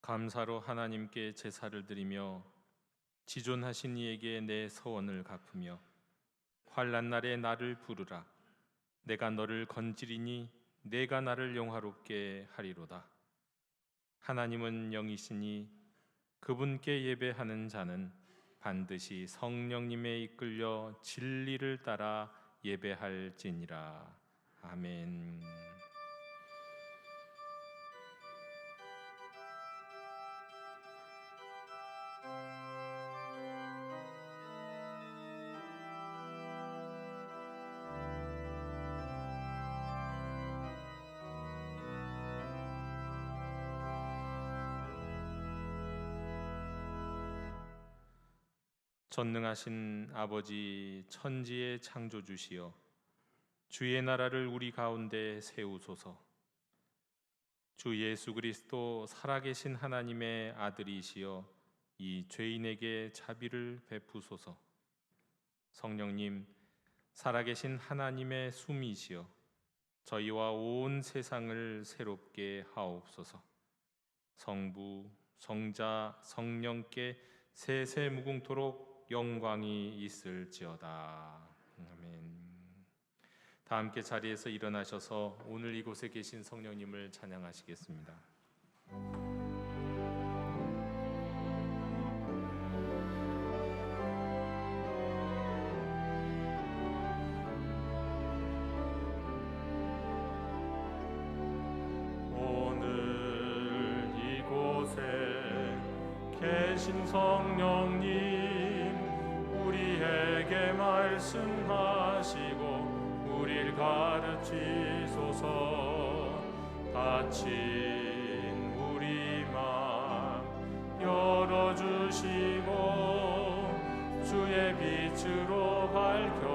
감사로 하나님께 제사를 드리며 지존하신 이에게 내 서원을 갚으며 환난 날에 나를 부르라. 내가 너를 건지리니 내가 나를 영화롭게 하리로다. 하나님은 영이시니 그분께 예배하는 자는 반드시 성령님에 이끌려 진리를 따라 예배할지니라. 아멘. 전능하신 아버지, 천지의 창조주시여, 주의 나라를 우리 가운데 세우소서. 주 예수 그리스도 살아계신 하나님의 아들이시여, 이 죄인에게 자비를 베푸소서. 성령님, 살아계신 하나님의 숨이시여, 저희와 온 세상을 새롭게 하옵소서. 성부, 성자, 성령께 세세 무궁토록 영광이 있을지어다. 아멘. 다 함께 자리에서 일어나셔서 오늘 이곳에 계신 성령님을 찬양하시겠습니다. 오늘 이곳에 계신 성령님, 우리에게 말씀하시고 우릴 가르치소서. 닫힌 우리 맘 열어주시고 주의 빛으로 밝혀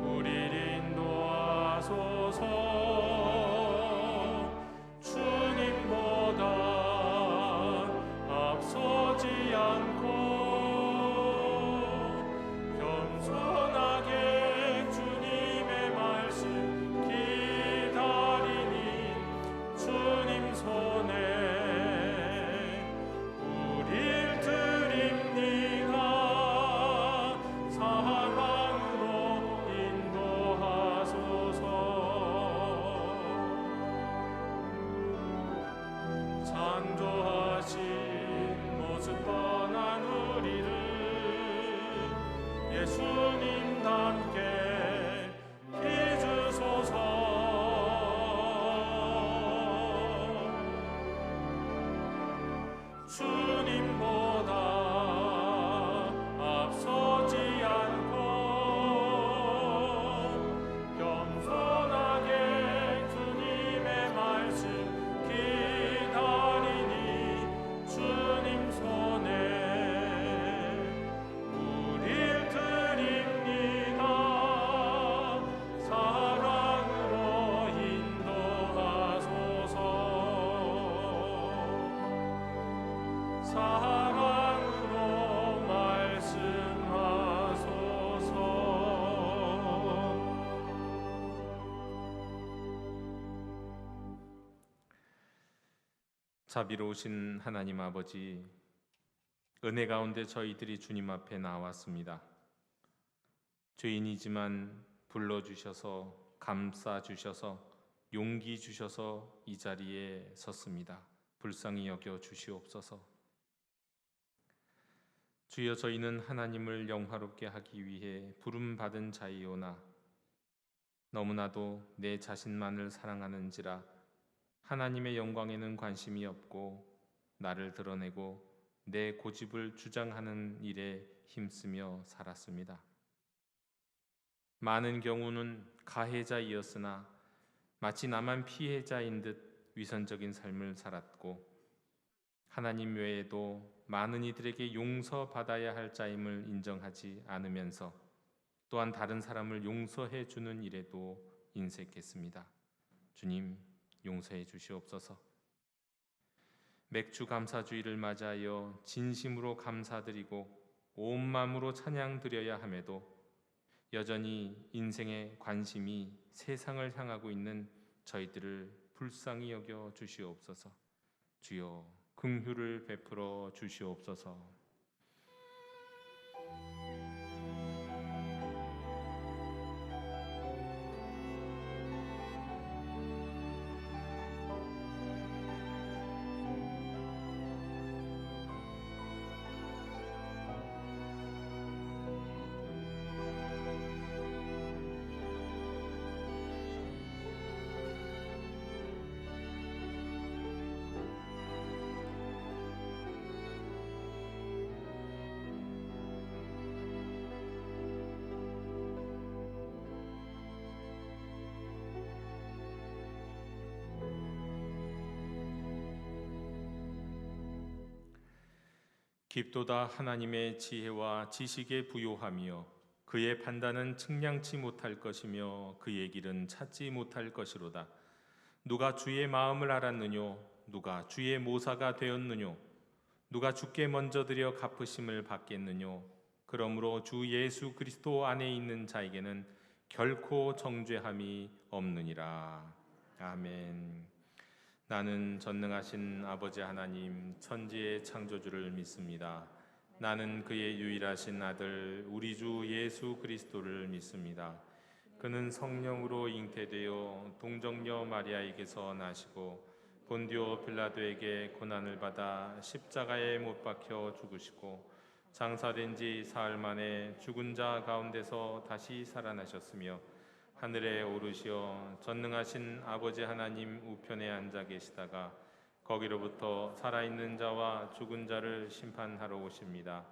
우릴 인도하소서. 주님보다 앞서지 않고 예수님답게 해주소서. 주님보다 앞서지 않고 겸손하게 주님의 말씀 기다리니 주님 손에 사랑으로 말씀하소서. 자비로우신 하나님 아버지, 은혜 가운데 저희들이 주님 앞에 나왔습니다. 죄인이지만 불러주셔서 감싸주셔서 용기 주셔서 이 자리에 섰습니다. 불쌍히 여겨 주시옵소서. 주여, 저희는 하나님을 영화롭게 하기 위해 부름받은 자이오나 너무나도 내 자신만을 사랑하는지라 하나님의 영광에는 관심이 없고 나를 드러내고 내 고집을 주장하는 일에 힘쓰며 살았습니다. 많은 경우는 가해자이었으나 마치 나만 피해자인 듯 위선적인 삶을 살았고 하나님 외에도 많은 이들에게 용서받아야 할 자임을 인정하지 않으면서 또한 다른 사람을 용서해 주는 일에도 인색했습니다. 주님, 용서해 주시옵소서. 맥주 감사주의를 맞이하여 진심으로 감사드리고 온 마음으로 찬양드려야 함에도 여전히 인생의 관심이 세상을 향하고 있는 저희들을 불쌍히 여겨 주시옵소서. 주여, 긍휼을 베풀어 주시옵소서. 깊도다 하나님의 지혜와 지식에 부요하며 그의 판단은 측량치 못할 것이며 그의 길은 찾지 못할 것이로다. 누가 주의 마음을 알았느뇨? 누가 주의 모사가 되었느뇨? 누가 주께 먼저 드려 갚으심을 받겠느뇨? 그러므로 주 예수 그리스도 안에 있는 자에게는 결코 정죄함이 없느니라. 아멘. 나는 전능하신 아버지 하나님 천지의 창조주를 믿습니다. 나는 그의 유일하신 아들 우리 주 예수 그리스도를 믿습니다. 그는 성령으로 잉태되어 동정녀 마리아에게서 나시고 본디오 빌라도에게 고난을 받아 십자가에 못 박혀 죽으시고 장사된 지 사흘 만에 죽은 자 가운데서 다시 살아나셨으며 하늘에 오르시어 전능하신 아버지 하나님 우편에 앉아 계시다가 거기로부터 살아있는 자와 죽은 자를 심판하러 오십니다.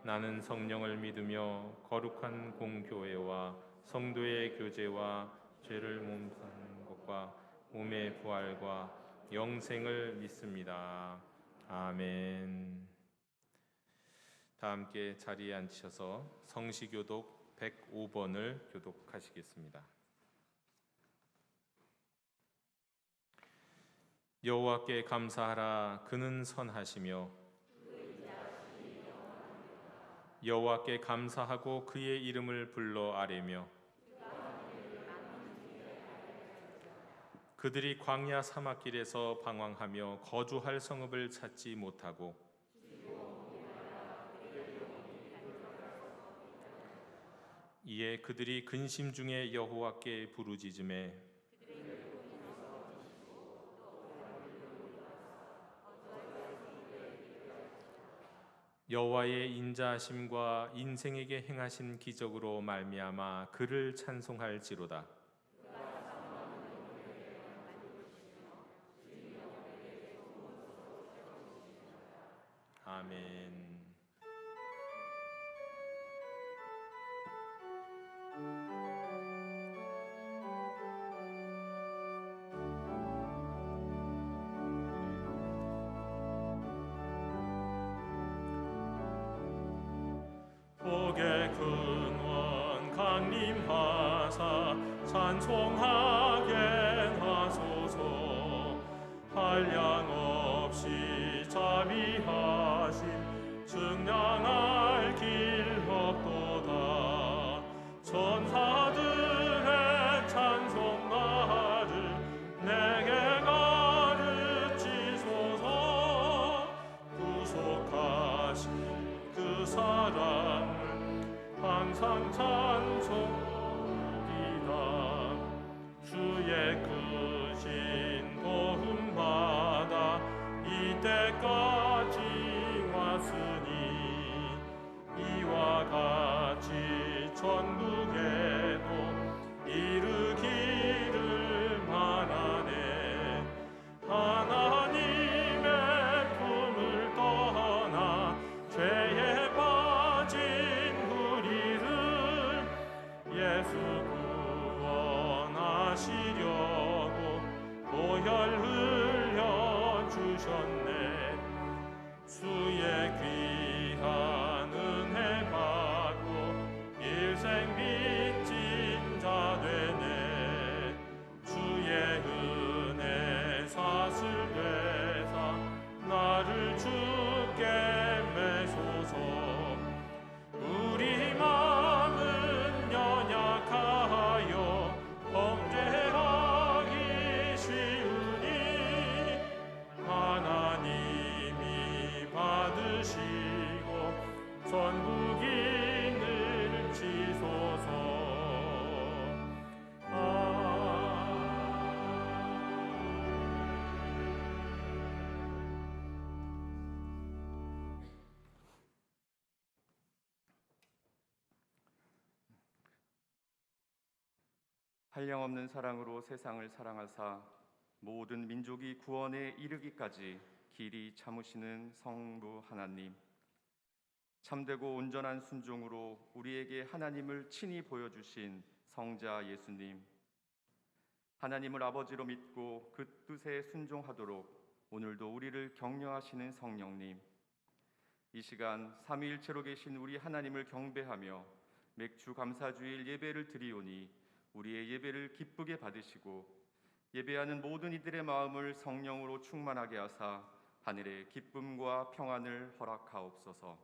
나는 성령을 믿으며 거룩한 공교회와 성도의 교제와 죄를 몸사는 것과 몸의 부활과 영생을 믿습니다. 아멘. 다 함께 자리에 앉으셔서 성시교독 105번을 교독하시겠습니다. 여호와께 감사하라. 그는 선하시며 여호와께 감사하고 그의 이름을 불러 아뢰며 그들이 광야 사막길에서 방황하며 거주할 성읍을 찾지 못하고 이에 그들이 근심 중에 여호와께 부르짖음에 여호와의 인자하심과 인생에게 행하신 기적으로 말미암아 그를 찬송할지로다. 아멘. 복의 근원 강림하사 찬송하게 하소서. 한량없이 자비하심 증량할 길 없도다. 천사들의 찬송가를 내게 가르치소서. 구속하신 그 사랑을 항상 찬송이다. 주의 크신 도움 받아 이때까지 왔으니 이와 같이 천국에도 이르기를 바라네. 하나님의 품을 떠나 죄에 빠진 우리를 예수 구원하시려고 보혈 흘려 주셨네. 주의 귀한 은혜 받고 일생 빚진 자 되네. 주의 은혜 사슬 되사 나를 주께 매소서. 우리 마음은 연약하여 범죄하기 쉬우니 하나님이 한량없는 사랑으로 세상을 사랑하사 모든 민족이 구원에 이르기까지 길이 참으시는 성부 하나님, 참되고 온전한 순종으로 우리에게 하나님을 친히 보여주신 성자 예수님, 하나님을 아버지로 믿고 그 뜻에 순종하도록 오늘도 우리를 격려하시는 성령님, 이 시간 삼위일체로 계신 우리 하나님을 경배하며 맥주 감사주일 예배를 드리오니 우리의 예배를 기쁘게 받으시고 예배하는 모든 이들의 마음을 성령으로 충만하게 하사 하늘의 기쁨과 평안을 허락하옵소서.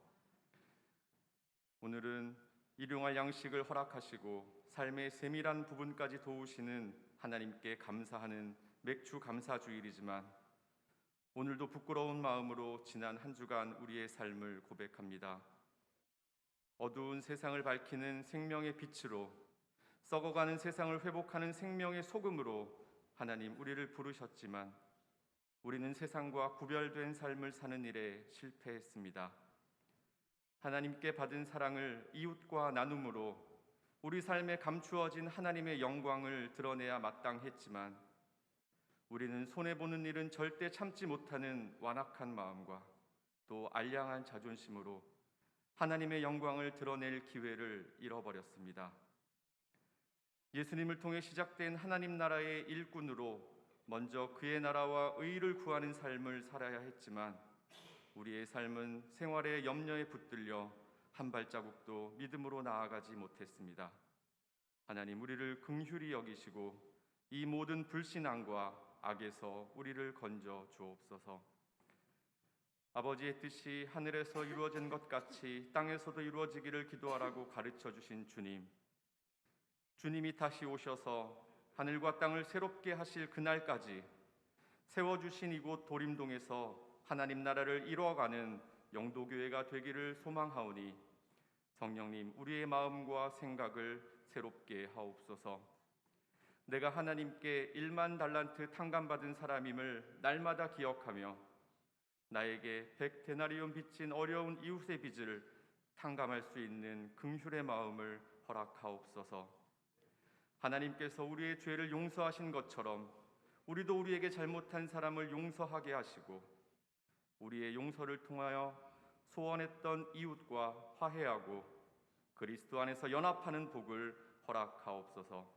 오늘은 일용할 양식을 허락하시고 삶의 세밀한 부분까지 도우시는 하나님께 감사하는 맥주 감사주일이지만 오늘도 부끄러운 마음으로 지난 한 주간 우리의 삶을 고백합니다. 어두운 세상을 밝히는 생명의 빛으로, 썩어가는 세상을 회복하는 생명의 소금으로 하나님 우리를 부르셨지만 우리는 세상과 구별된 삶을 사는 일에 실패했습니다. 하나님께 받은 사랑을 이웃과 나눔으로 우리 삶에 감추어진 하나님의 영광을 드러내야 마땅했지만 우리는 손해보는 일은 절대 참지 못하는 완악한 마음과 또 알량한 자존심으로 하나님의 영광을 드러낼 기회를 잃어버렸습니다. 예수님을 통해 시작된 하나님 나라의 일꾼으로 먼저 그의 나라와 의를 구하는 삶을 살아야 했지만 우리의 삶은 생활의 염려에 붙들려 한 발자국도 믿음으로 나아가지 못했습니다. 하나님 우리를 긍휼히 여기시고 이 모든 불신앙과 악에서 우리를 건져 주옵소서. 아버지의 뜻이 하늘에서 이루어진 것 같이 땅에서도 이루어지기를 기도하라고 가르쳐 주신 주님, 주님이 다시 오셔서 하늘과 땅을 새롭게 하실 그날까지 세워주신 이곳 도림동에서 하나님 나라를 이루어가는 영도교회가 되기를 소망하오니 성령님 우리의 마음과 생각을 새롭게 하옵소서. 내가 하나님께 1만 달란트 탕감받은 사람임을 날마다 기억하며 나에게 100데나리온 빚진 어려운 이웃의 빚을 탕감할 수 있는 긍휼의 마음을 허락하옵소서. 하나님께서 우리의 죄를 용서하신 것처럼 우리도 우리에게 잘못한 사람을 용서하게 하시고 우리의 용서를 통하여 소원했던 이웃과 화해하고 그리스도 안에서 연합하는 복을 허락하옵소서.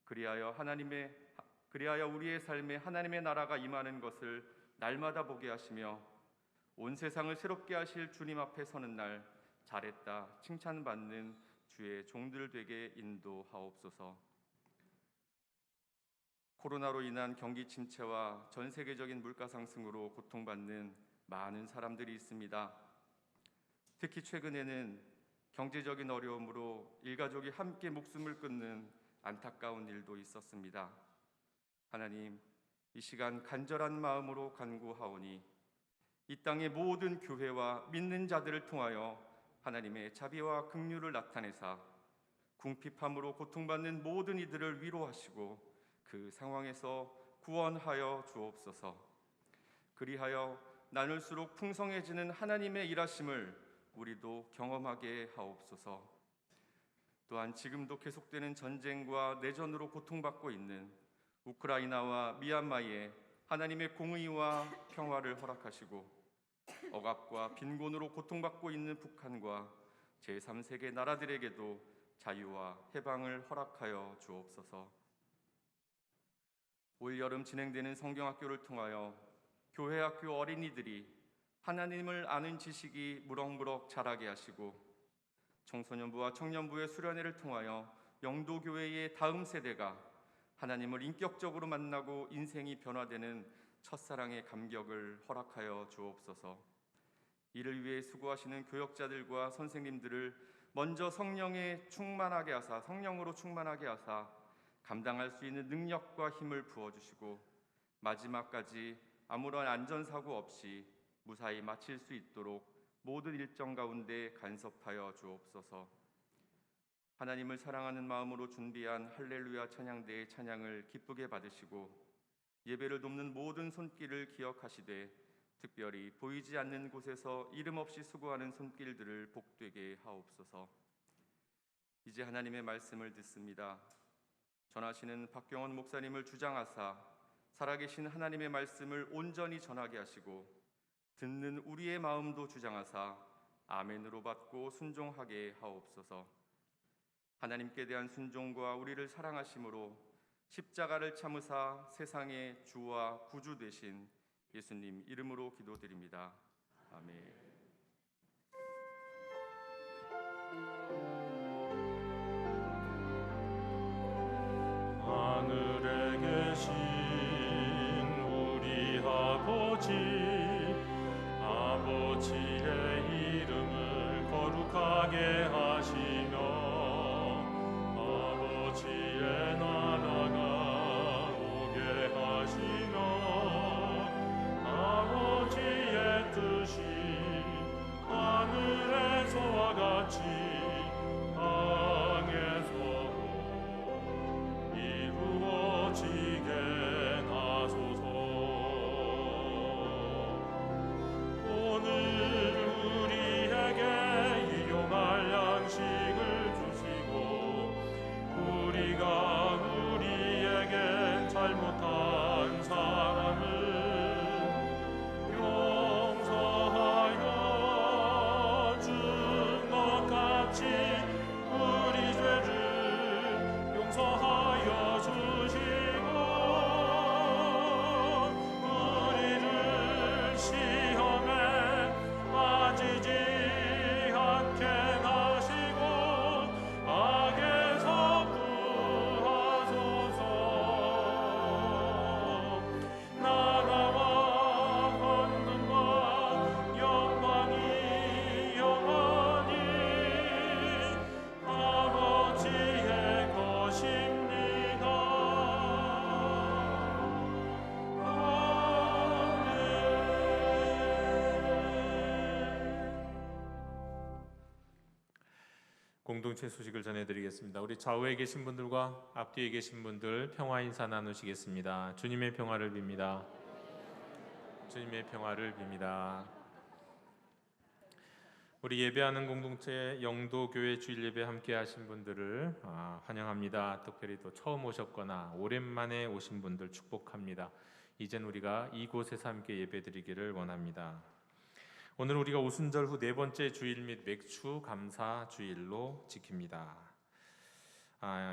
그리하여 우리의 삶에 하나님의 나라가 임하는 것을 날마다 보게 하시며 온 세상을 새롭게 하실 주님 앞에 서는 날 잘했다 칭찬받는 주의 종들 되게 인도하옵소서. 코로나로 인한 경기 침체와 전 세계적인 물가 상승으로 고통받는 많은 사람들이 있습니다. 특히 최근에는 경제적인 어려움으로 일가족이 함께 목숨을 끊는 안타까운 일도 있었습니다. 하나님, 이 시간 간절한 마음으로 간구하오니 이 땅의 모든 교회와 믿는 자들을 통하여 하나님의 자비와 긍휼을 나타내사 궁핍함으로 고통받는 모든 이들을 위로하시고 그 상황에서 구원하여 주옵소서. 그리하여 나눌수록 풍성해지는 하나님의 일하심을 우리도 경험하게 하옵소서. 또한 지금도 계속되는 전쟁과 내전으로 고통받고 있는 우크라이나와 미얀마에 하나님의 공의와 평화를 허락하시고 억압과 빈곤으로 고통받고 있는 북한과 제3세계 나라들에게도 자유와 해방을 허락하여 주옵소서. 올여름 진행되는 성경학교를 통하여 교회학교 어린이들이 하나님을 아는 지식이 무럭무럭 자라게 하시고 청소년부와 청년부의 수련회를 통하여 영도교회의 다음 세대가 하나님을 인격적으로 만나고 인생이 변화되는 첫사랑의 감격을 허락하여 주옵소서. 이를 위해 수고하시는 교역자들과 선생님들을 먼저 성령으로 충만하게 하사 감당할 수 있는 능력과 힘을 부어주시고 마지막까지 아무런 안전사고 없이 무사히 마칠 수 있도록 모든 일정 가운데 간섭하여 주옵소서. 하나님을 사랑하는 마음으로 준비한 할렐루야 찬양대의 찬양을 기쁘게 받으시고 예배를 돕는 모든 손길을 기억하시되 특별히 보이지 않는 곳에서 이름 없이 수고하는 손길들을 복되게 하옵소서. 이제 하나님의 말씀을 듣습니다. 전하시는 박경원 목사님을 주장하사 살아계신 하나님의 말씀을 온전히 전하게 하시고 듣는 우리의 마음도 주장하사 아멘으로 받고 순종하게 하옵소서. 하나님께 대한 순종과 우리를 사랑하심으로 십자가를 참으사 세상의 주와 구주 되신 예수님 이름으로 기도드립니다. 아멘. 하늘에 계신 우리 아버지의 이름을 거룩하게 하시며 아버지의 나라가 오게 하시며 아버지의 뜻이 하늘에서와 같이 땅에서도 이루어지게 하소서. 오늘 우리에게 일용할 양식을 주시고 우리가 우리에게 잘못한 사람을 용서하여 준 것 같이 우리 죄를 용서하여 주시고 우리를 시험에 빠지지 않게 하시고 악에서 구하소서. 나라와 권능과 영광이 영원히 아버지의 것입니다. 공동체 소식을 전해드리겠습니다. 우리 좌우에 계신 분들과 앞뒤에 계신 분들 평화 인사 나누시겠습니다. 주님의 평화를 빕니다. 주님의 평화를 빕니다. 우리 예배하는 공동체 영도교회 주일 예배 함께 하신 분들을 환영합니다. 특별히 또 처음 오셨거나 오랜만에 오신 분들 축복합니다. 이젠 우리가 이곳에서 함께 예배드리기를 원합니다. 오늘 우리가 오순절 후 네 번째 주일 및 맥주 감사 주일로 지킵니다.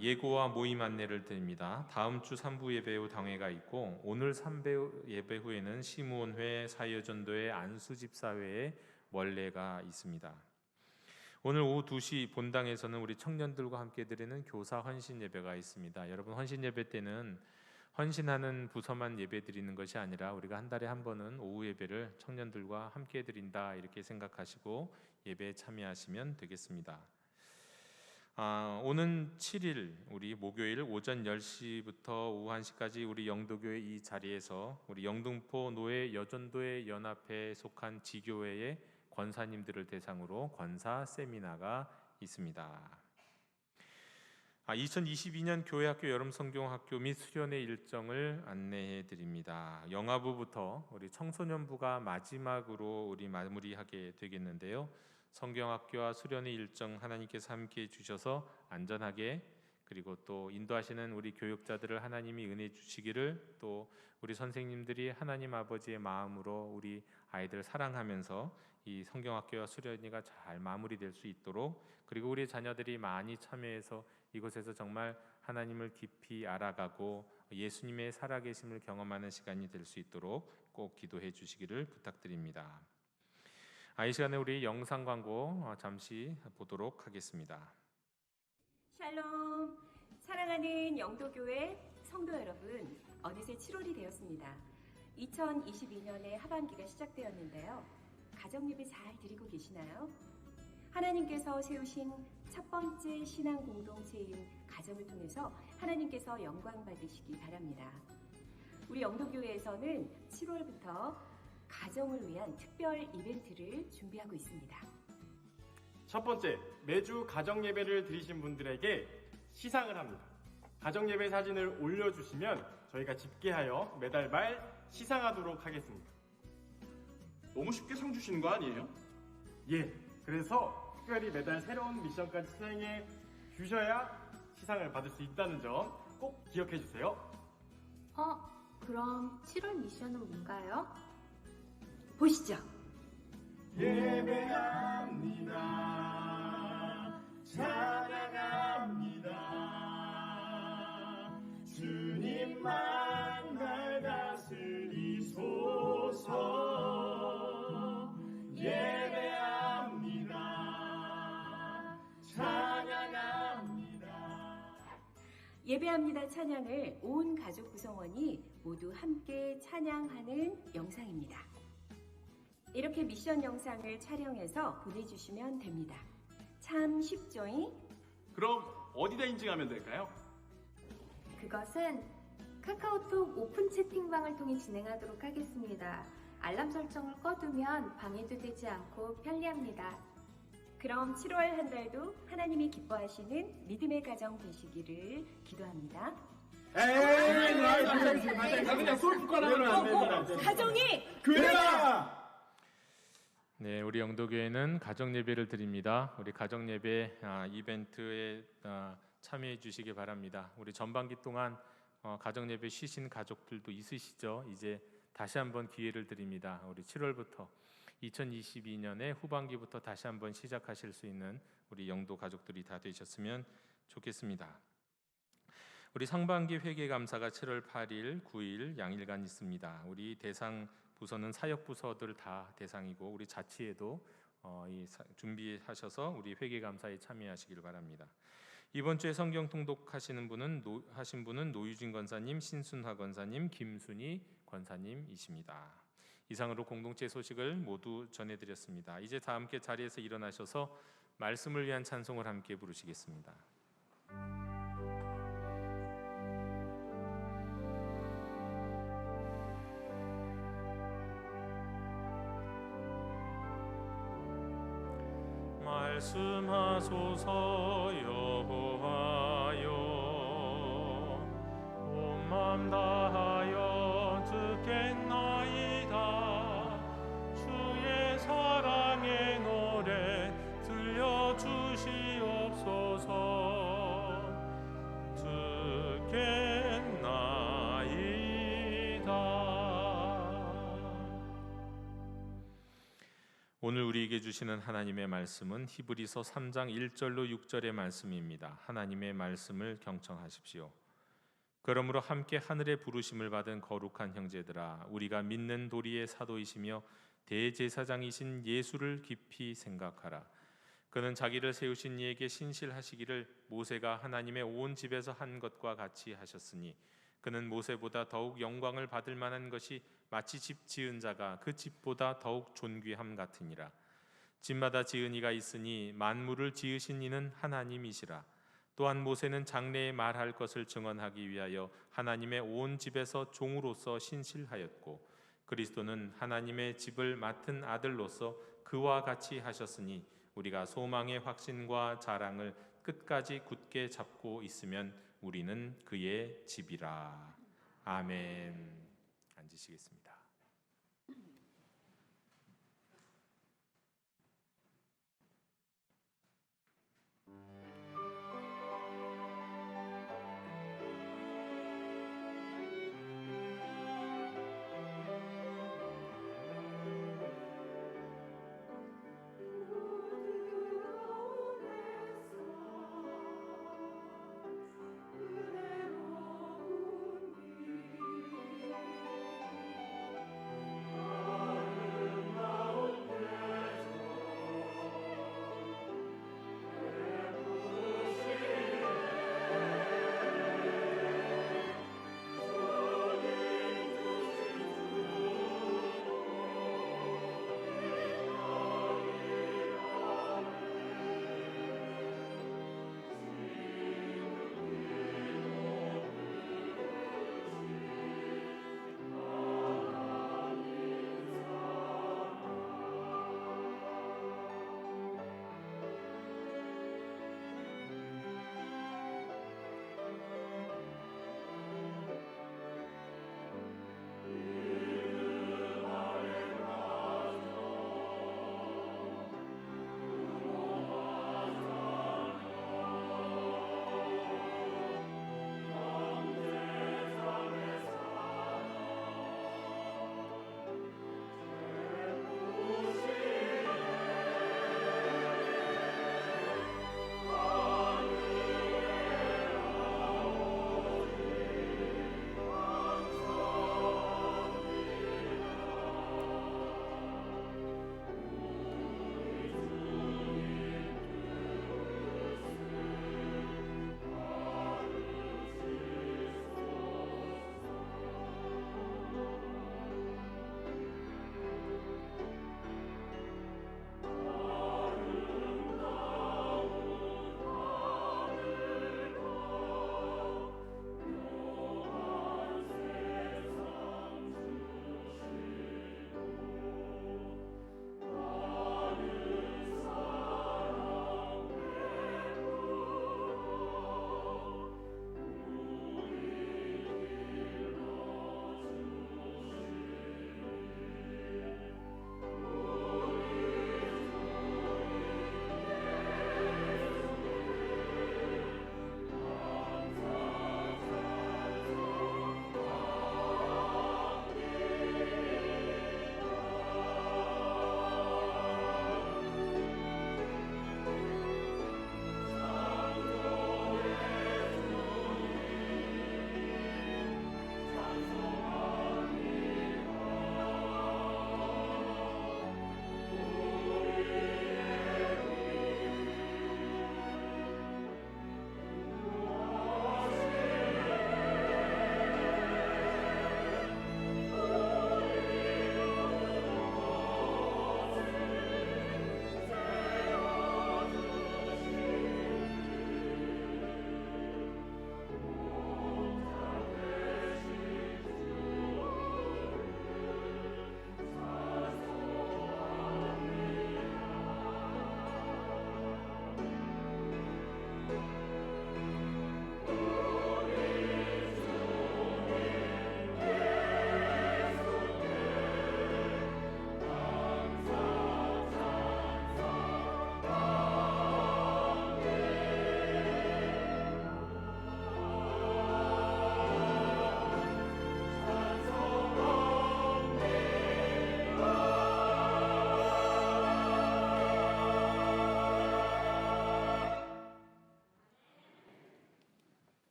예고와 모임 안내를 드립니다. 다음 주 3부 예배 후 당회가 있고 오늘 3부 예배 후에는 시무원회, 사회전도회, 안수집사회의 원례가 있습니다. 오늘 오후 2시 본당에서는 우리 청년들과 함께 드리는 교사 헌신 예배가 있습니다. 여러분, 헌신 예배 때는 헌신하는 부서만 예배 드리는 것이 아니라 우리가 한 달에 한 번은 오후 예배를 청년들과 함께 드린다 이렇게 생각하시고 예배에 참여하시면 되겠습니다. 오는 7일 우리 목요일 오전 10시부터 오후 1시까지 우리 영도교회 이 자리에서 우리 영등포 노예 여전도회 연합회에 속한 지교회의 권사님들을 대상으로 권사 세미나가 있습니다. 2022년 교회학교 여름성경학교 및 수련회 일정을 안내해 드립니다. 영아부부터 우리 청소년부가 마지막으로 우리 마무리하게 되겠는데요. 성경학교와 수련회 일정 하나님께서 함께해 주셔서 안전하게 그리고 또 인도하시는 우리 교육자들을 하나님이 은혜 주시기를, 또 우리 선생님들이 하나님 아버지의 마음으로 우리 아이들 사랑하면서 이 성경학교와 수련회가 잘 마무리될 수 있도록, 그리고 우리 자녀들이 많이 참여해서 이곳에서 정말 하나님을 깊이 알아가고 예수님의 살아계심을 경험하는 시간이 될 수 있도록 꼭 기도해 주시기를 부탁드립니다. 이 시간에 우리 영상 광고 잠시 보도록 하겠습니다. 샬롬, 사랑하는 영도교회 성도 여러분, 어느새 7월이 되었습니다. 2022년의 하반기가 시작되었는데요. 가정예배 잘 드리고 계시나요? 하나님께서 세우신 첫 번째 신앙 공동체인 가정을 통해서 하나님께서 영광 받으시기 바랍니다. 우리 영도교회에서는 7월부터 가정을 위한 특별 이벤트를 준비하고 있습니다. 첫 번째, 매주 가정 예배를 드리신 분들에게 시상을 합니다. 가정 예배 사진을 올려주시면 저희가 집계하여 매달 말 시상하도록 하겠습니다. 너무 쉽게 상 주시는 거 아니에요? 예, 그래서 특별히 매달 새로운 미션까지 수행해 주셔야 시상을 받을 수 있다는 점 꼭 기억해 주세요. 그럼 7월 미션은 뭔가요? 보시죠. 예배합니다. 찬양합니다. 주님만 날 다스리소서. 예배합니다. 찬양합니다. 예배합니다 찬양을 온 가족 구성원이 모두 함께 찬양하는 영상입니다. 이렇게 미션 영상을 촬영해서 보내주시면 됩니다. 참 쉽죠잉? 그럼 어디다 인증하면 될까요? 그것은 카카오톡 오픈 채팅방을 통해 진행하도록 하겠습니다. 알람 설정을 꺼두면 방해도 되지 않고 편리합니다. 그럼 7월 한 달도 하나님이 기뻐하시는 믿음의 가정 되시기를 기도합니다. 그냥 솔직하면 안 됩니다. 가정이 네, 우리 영도교회는 가정 예배를 드립니다. 우리 가정 예배 이벤트에 참여해 주시기 바랍니다. 우리 전반기 동안 가정 예배 쉬신 가족들도 있으시죠? 이제 다시 한번 기회를 드립니다. 우리 7월부터 2022년의 후반기부터 다시 한번 시작하실 수 있는 우리 영도 가족들이 다 되셨으면 좋겠습니다. 우리 상반기 회계감사가 7월 8일, 9일 양일간 있습니다. 우리 대상 부서는 사역 부서들 다 대상이고 우리 자치에도 준비하셔서 우리 회계감사에 참여하시길 바랍니다. 이번 주에 성경 통독하시는 분은 노유진 권사님, 신순화 권사님, 김순희 권사님이십니다. 이상으로 공동체 소식을 모두 전해드렸습니다. 이제 다 함께 자리에서 일어나셔서 말씀을 위한 찬송을 함께 부르시겠습니다. 말씀하소서 여호와여, 온 맘 다하여 듣겠나이다. 주의 사랑의 노래 들려주시옵소서. 오늘 우리에게 주시는 하나님의 말씀은 히브리서 3장 1절로 6절의 말씀입니다. 하나님의 말씀을 경청하십시오. 그러므로 함께 하늘의 부르심을 받은 거룩한 형제들아, 우리가 믿는 도리의 사도이시며 대제사장이신 예수를 깊이 생각하라. 그는 자기를 세우신 이에게 신실하시기를 모세가 하나님의 온 집에서 한 것과 같이 하셨으니, 그는 모세보다 더욱 영광을 받을 만한 것이 마치 집 지은 자가 그 집보다 더욱 존귀함 같으니라. 집마다 지은 이가 있으니 만물을 지으신 이는 하나님이시라. 또한 모세는 장래에 말할 것을 증언하기 위하여 하나님의 온 집에서 종으로서 신실하였고, 그리스도는 하나님의 집을 맡은 아들로서 그와 같이 하셨으니, 우리가 소망의 확신과 자랑을 끝까지 굳게 잡고 있으면 우리는 그의 집이라. 아멘. 앉으시겠습니다.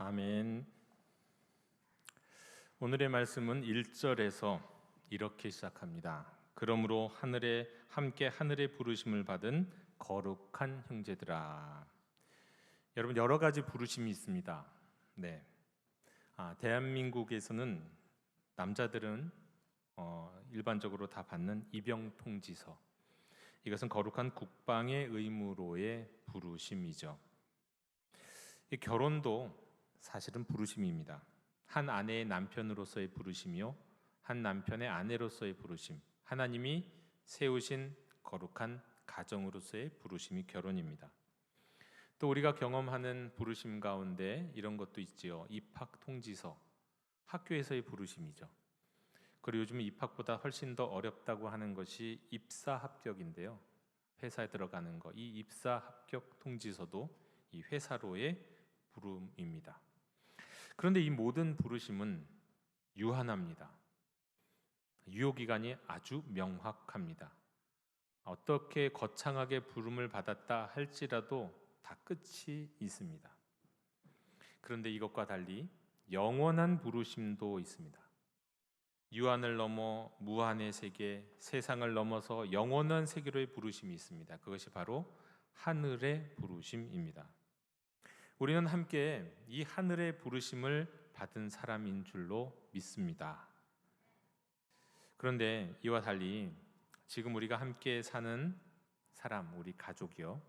아멘. 오늘의 말씀은 1절에서 이렇게 시작합니다. 그러므로 함께 하늘의 부르심을 받은 거룩한 형제들아. 여러분, 여러 가지 부르심이 있습니다. 네. 대한민국에서는 남자들은 일반적으로 다 받는 입영 통지서. 이것은 거룩한 국방의 의무로의 부르심이죠. 이 결혼도 사실은 부르심입니다. 한 아내의 남편으로서의 부르심이요, 한 남편의 아내로서의 부르심, 하나님이 세우신 거룩한 가정으로서의 부르심이 결혼입니다. 또 우리가 경험하는 부르심 가운데 이런 것도 있지요. 입학 통지서, 학교에서의 부르심이죠. 그리고 요즘 입학보다 훨씬 더 어렵다고 하는 것이 입사 합격인데요. 회사에 들어가는 거, 이 입사 합격 통지서도 이 회사로의 부름입니다. 그런데 이 모든 부르심은 유한합니다. 유효기간이 아주 명확합니다. 어떻게 거창하게 부름을 받았다 할지라도 다 끝이 있습니다. 그런데 이것과 달리 영원한 부르심도 있습니다. 유한을 넘어 무한의 세계, 세상을 넘어서 영원한 세계로의 부르심이 있습니다. 그것이 바로 하늘의 부르심입니다. 우리는 함께 이 하늘의 부르심을 받은 사람인 줄로 믿습니다. 그런데 이와 달리 지금 우리가 함께 사는 사람, 우리 가족이요.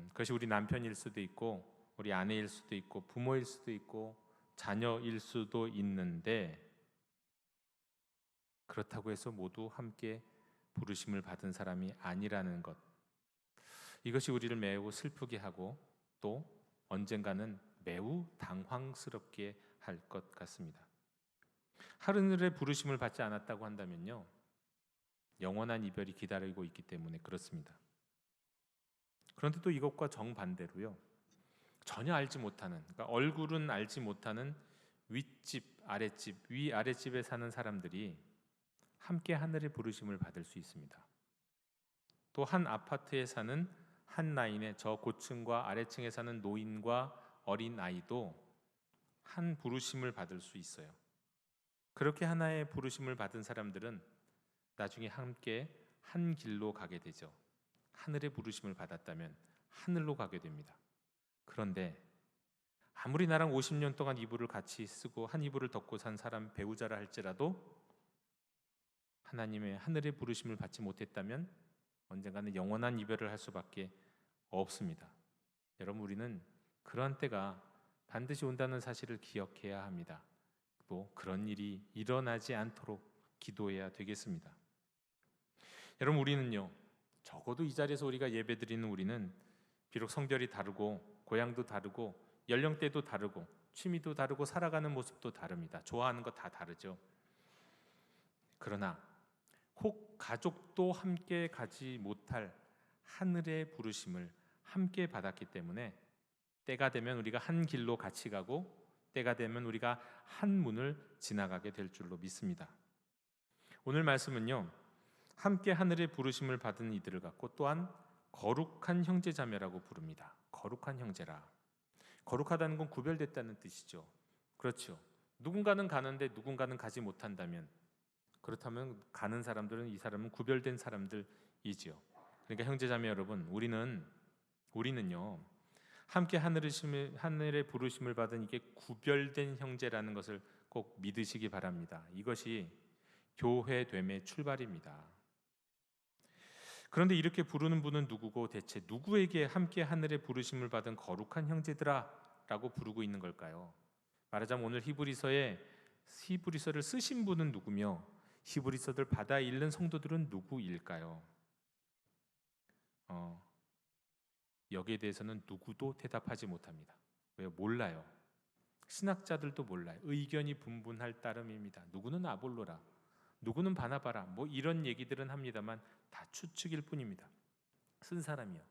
그것이 우리 남편일 수도 있고 우리 아내일 수도 있고 부모일 수도 있고 자녀일 수도 있는데, 그렇다고 해서 모두 함께 부르심을 받은 사람이 아니라는 것, 이것이 우리를 매우 슬프게 하고 또 언젠가는 매우 당황스럽게 할 것 같습니다. 하늘의 부르심을 받지 않았다고 한다면요, 영원한 이별이 기다리고 있기 때문에 그렇습니다. 그런데 또 이것과 정반대로요, 전혀 알지 못하는, 그러니까 얼굴은 알지 못하는 윗집, 아랫집, 위 아랫집에 사는 사람들이 함께 하늘의 부르심을 받을 수 있습니다. 또 한 아파트에 사는 한 라인의 저 고층과 아래층에 사는 노인과 어린 아이도 한 부르심을 받을 수 있어요. 그렇게 하나의 부르심을 받은 사람들은 나중에 함께 한 길로 가게 되죠. 하늘의 부르심을 받았다면 하늘로 가게 됩니다. 그런데 아무리 나랑 50년 동안 이불을 같이 쓰고 한 이불을 덮고 산 사람 배우자라 할지라도 하나님의 하늘의 부르심을 받지 못했다면 언젠가는 영원한 이별을 할 수밖에 없습니다. 여러분, 우리는 그러한 때가 반드시 온다는 사실을 기억해야 합니다. 또 그런 일이 일어나지 않도록 기도해야 되겠습니다. 여러분, 우리는요, 적어도 이 자리에서 우리가 예배드리는 우리는 비록 성별이 다르고 고향도 다르고 연령대도 다르고 취미도 다르고 살아가는 모습도 다릅니다. 좋아하는 거 다 다르죠. 그러나 혹 가족도 함께 가지 못할 하늘의 부르심을 함께 받았기 때문에 때가 되면 우리가 한 길로 같이 가고 때가 되면 우리가 한 문을 지나가게 될 줄로 믿습니다. 오늘 말씀은요, 함께 하늘의 부르심을 받은 이들을 갖고 또한 거룩한 형제자매라고 부릅니다. 거룩한 형제라. 거룩하다는 건 구별됐다는 뜻이죠. 그렇죠. 누군가는 가는데 누군가는 가지 못한다면, 그렇다면 가는 사람들은 이 사람은 구별된 사람들이지요. 그러니까 형제자매 여러분, 우리는요 함께 하늘의 부르심을 받은 이게 구별된 형제라는 것을 꼭 믿으시기 바랍니다. 이것이 교회됨의 출발입니다. 그런데 이렇게 부르는 분은 누구고 대체 누구에게 함께 하늘의 부르심을 받은 거룩한 형제들아 라고 부르고 있는 걸까요? 말하자면 오늘 히브리서를 쓰신 분은 누구며 히브리서를 받아 읽는 성도들은 누구일까요? 여기에 대해서는 누구도 대답하지 못합니다. 왜요? 몰라요. 신학자들도 몰라요. 의견이 분분할 따름입니다. 누구는 아볼로라, 누구는 바나바라, 뭐 이런 얘기들은 합니다만 다 추측일 뿐입니다. 쓴 사람이요.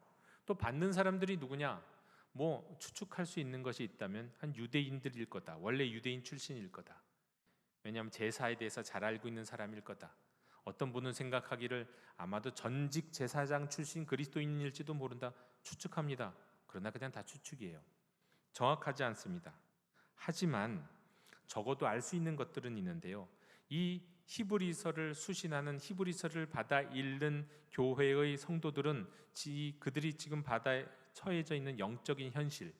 또 받는 사람들이 누구냐? 뭐 추측할 수 있는 것이 있다면 한 유대인들일 거다. 원래 유대인 출신일 거다. 왜냐하면 제사에 대해서 잘 알고 있는 사람일 거다. 어떤 분은 생각하기를 아마도 전직 제사장 출신 그리스도인일지도 모른다 추측합니다. 그러나 그냥 다 추측이에요. 정확하지 않습니다. 하지만 적어도 알 수 있는 것들은 있는데요. 이 히브리서를 수신하는 히브리서를 받아 읽는 교회의 성도들은 그들이 지금 바다에 처해져 있는 영적인 현실,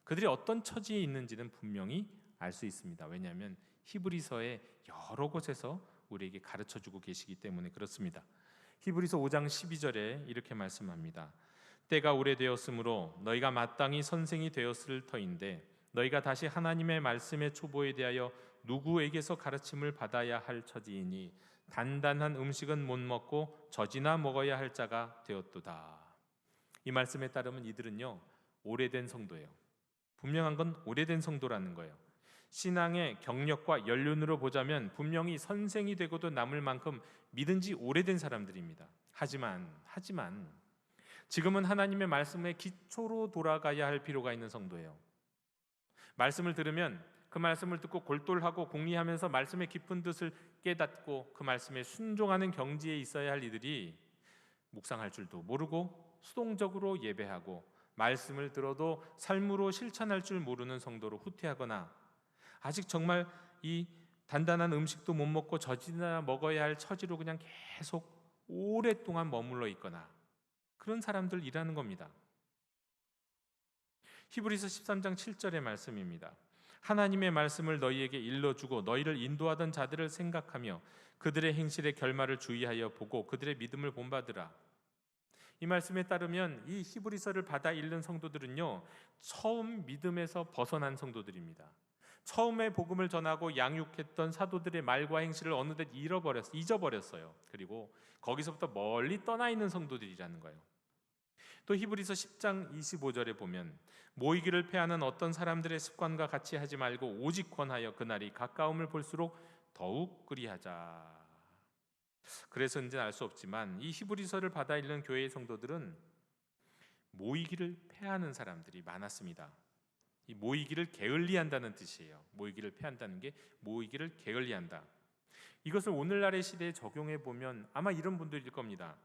그들이 어떤 처지에 있는지는 분명히 알 수 있습니다. 왜냐하면 히브리서의 여러 곳에서 우리에게 가르쳐주고 계시기 때문에 그렇습니다. 히브리서 5장 12절에 이렇게 말씀합니다. 때가 오래되었으므로 너희가 마땅히 선생이 되었을 터인데 너희가 다시 하나님의 말씀의 초보에 대하여 누구에게서 가르침을 받아야 할 처지이니 단단한 음식은 못 먹고 젖이나 먹어야 할 자가 되었도다. 이 말씀에 따르면 이들은요, 오래된 성도예요. 분명한 건 오래된 성도라는 거예요. 신앙의 경력과 연륜으로 보자면 분명히 선생이 되고도 남을 만큼 믿은 지 오래된 사람들입니다. 하지만 지금은 하나님의 말씀의 기초로 돌아가야 할 필요가 있는 성도예요. 말씀을 들으면 그 말씀을 듣고 골똘하고 공리하면서 말씀의 깊은 뜻을 깨닫고 그 말씀에 순종하는 경지에 있어야 할 이들이 묵상할 줄도 모르고 수동적으로 예배하고 말씀을 들어도 삶으로 실천할 줄 모르는 성도로 후퇴하거나 아직 정말 이 단단한 음식도 못 먹고 젖이나 먹어야 할 처지로 그냥 계속 오랫동안 머물러 있거나 그런 사람들이라는 겁니다. 히브리서 13장 7절의 말씀입니다. 하나님의 말씀을 너희에게 일러주고 너희를 인도하던 자들을 생각하며 그들의 행실의 결말을 주의하여 보고 그들의 믿음을 본받으라. 이 말씀에 따르면 이 히브리서를 받아 읽는 성도들은요, 처음 믿음에서 벗어난 성도들입니다. 처음에 복음을 전하고 양육했던 사도들의 말과 행실을 어느덧 잊어버렸어요. 그리고 거기서부터 멀리 떠나 있는 성도들이라는 거예요. 또 히브리서 10장 25절에 보면 모이기를 패하는 어떤 사람들의 습관과 같이 하지 말고 오직 권하여 그날이 가까움을 볼수록 더욱 그리하자. 그래서인지는 알 수 없지만 이 히브리서를 받아 읽는 교회의 성도들은 모이기를 패하는 사람들이 많았습니다. 이 모이기를 게을리한다는 뜻이에요. 모이기를 패한다는 게 모이기를 게을리한다. 이것을 오늘날의 시대에 적용해 보면 아마 이런 분들일 겁니다.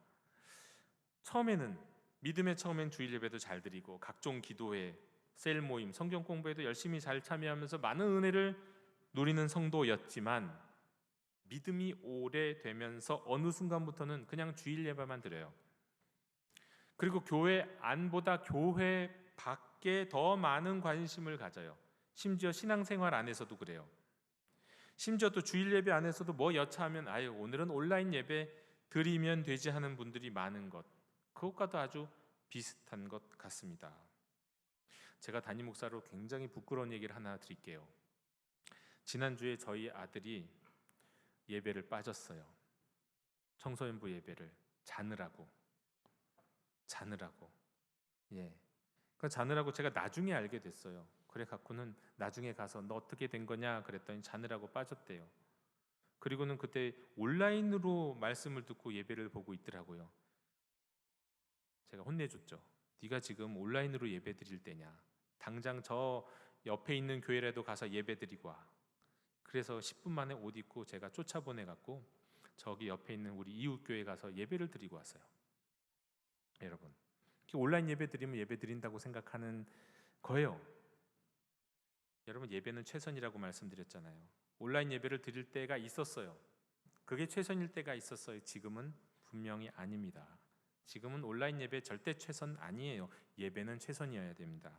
믿음의 처음엔 주일 예배도 잘 드리고 각종 기도회, 셀 모임, 성경 공부에도 열심히 잘 참여하면서 많은 은혜를 누리는 성도였지만 믿음이 오래되면서 어느 순간부터는 그냥 주일 예배만 드려요. 그리고 교회 안보다 교회 밖에 더 많은 관심을 가져요. 심지어 신앙생활 안에서도 그래요. 심지어 또 주일 예배 안에서도 뭐 여차하면 오늘은 온라인 예배 드리면 되지 하는 분들이 많은 것, 그것과도 아주 비슷한 것 같습니다. 제가 담임 목사로 굉장히 부끄러운 얘기를 하나 드릴게요. 지난주에 저희 아들이 예배를 빠졌어요. 청소년부 예배를 자느라고. 그 자느라고 제가 나중에 알게 됐어요. 그래 갖고는 나중에 가서 너 어떻게 된 거냐 그랬더니 자느라고 빠졌대요. 그리고는 그때 온라인으로 말씀을 듣고 예배를 보고 있더라고요. 제가 혼내줬죠. 네가 지금 온라인으로 예배 드릴 때냐? 당장 저 옆에 있는 교회라도 가서 예배 드리고 와. 그래서 10분 만에 옷 입고 제가 쫓아보내갖고 저기 옆에 있는 우리 이웃교회 가서 예배를 드리고 왔어요. 여러분, 온라인 예배 드리면 예배 드린다고 생각하는 거예요. 여러분, 예배는 최선이라고 말씀드렸잖아요. 온라인 예배를 드릴 때가 있었어요. 그게 최선일 때가 있었어요. 지금은 분명히 아닙니다. 지금은 온라인 예배 절대 최선 아니에요. 예배는 최선이어야 됩니다.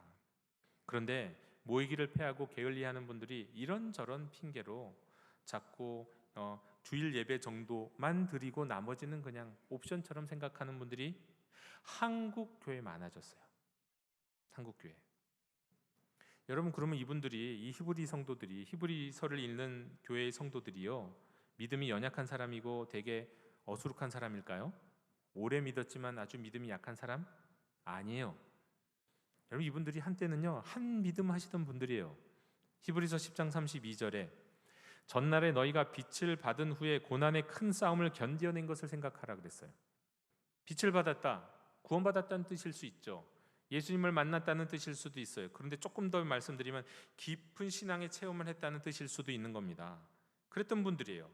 그런데 모이기를 패하고 게을리하는 분들이 이런저런 핑계로 자꾸 주일 예배 정도만 드리고 나머지는 그냥 옵션처럼 생각하는 분들이 한국 교회에 많아졌어요. 한국 교회. 여러분, 그러면 이분들이, 이 히브리 성도들이, 히브리서를 읽는 교회의 성도들이요, 믿음이 연약한 사람이고 되게 어수룩한 사람일까요? 오래 믿었지만 아주 믿음이 약한 사람? 아니에요. 여러분, 이분들이 한때는요 한 믿음 하시던 분들이에요. 히브리서 10장 32절에 전날에 너희가 빛을 받은 후에 고난의 큰 싸움을 견뎌낸 것을 생각하라 그랬어요. 빛을 받았다, 구원받았다는 뜻일 수 있죠. 예수님을 만났다는 뜻일 수도 있어요. 그런데 조금 더 말씀드리면 깊은 신앙의 체험을 했다는 뜻일 수도 있는 겁니다. 그랬던 분들이에요.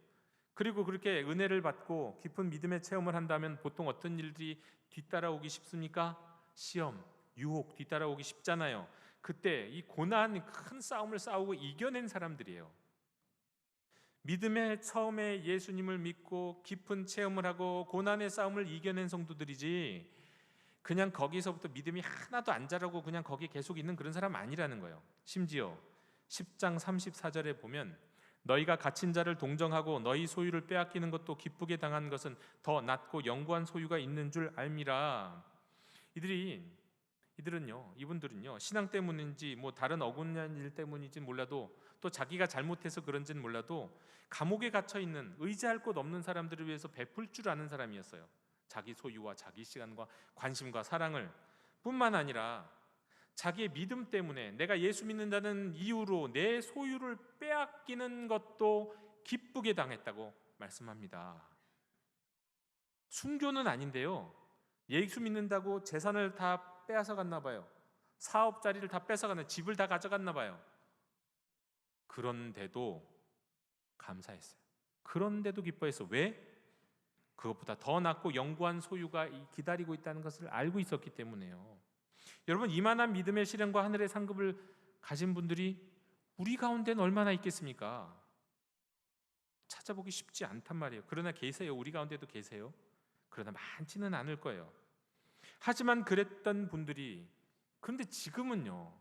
그리고 그렇게 은혜를 받고 깊은 믿음의 체험을 한다면 보통 어떤 일들이 뒤따라오기 쉽습니까? 시험, 유혹 뒤따라오기 쉽잖아요. 그때 이 고난, 큰 싸움을 싸우고 이겨낸 사람들이에요. 믿음의 처음에 예수님을 믿고 깊은 체험을 하고 고난의 싸움을 이겨낸 성도들이지, 그냥 거기서부터 믿음이 하나도 안 자라고 그냥 거기 계속 있는 그런 사람 아니라는 거예요. 심지어 10장 34절에 보면 너희가 갇힌 자를 동정하고 너희 소유를 빼앗기는 것도 기쁘게 당한 것은 더 낫고 영구한 소유가 있는 줄 알미라. 이분들은요 신앙 때문인지 뭐 다른 억울한 일 때문인지 몰라도, 또 자기가 잘못해서 그런지는 몰라도 감옥에 갇혀 있는 의지할 곳 없는 사람들을 위해서 베풀 줄 아는 사람이었어요. 자기 소유와 자기 시간과 관심과 사랑을, 뿐만 아니라 자기의 믿음 때문에 내가 예수 믿는다는 이유로 내 소유를 빼앗기는 것도 기쁘게 당했다고 말씀합니다. 순교는 아닌데요, 예수 믿는다고 재산을 다 빼앗아 갔나 봐요. 사업자리를 다 뺏어갔나, 집을 다 가져갔나 봐요. 그런데도 감사했어요. 그런데도 기뻐했어. 왜? 그것보다 더 낫고 영구한 소유가 기다리고 있다는 것을 알고 있었기 때문에요. 여러분, 이만한 믿음의 실현과 하늘의 상급을 가진 분들이 우리 가운데는 얼마나 있겠습니까? 찾아보기 쉽지 않단 말이에요. 그러나 계세요. 우리 가운데도 계세요. 그러나 많지는 않을 거예요. 하지만 그랬던 분들이, 그런데 지금은요,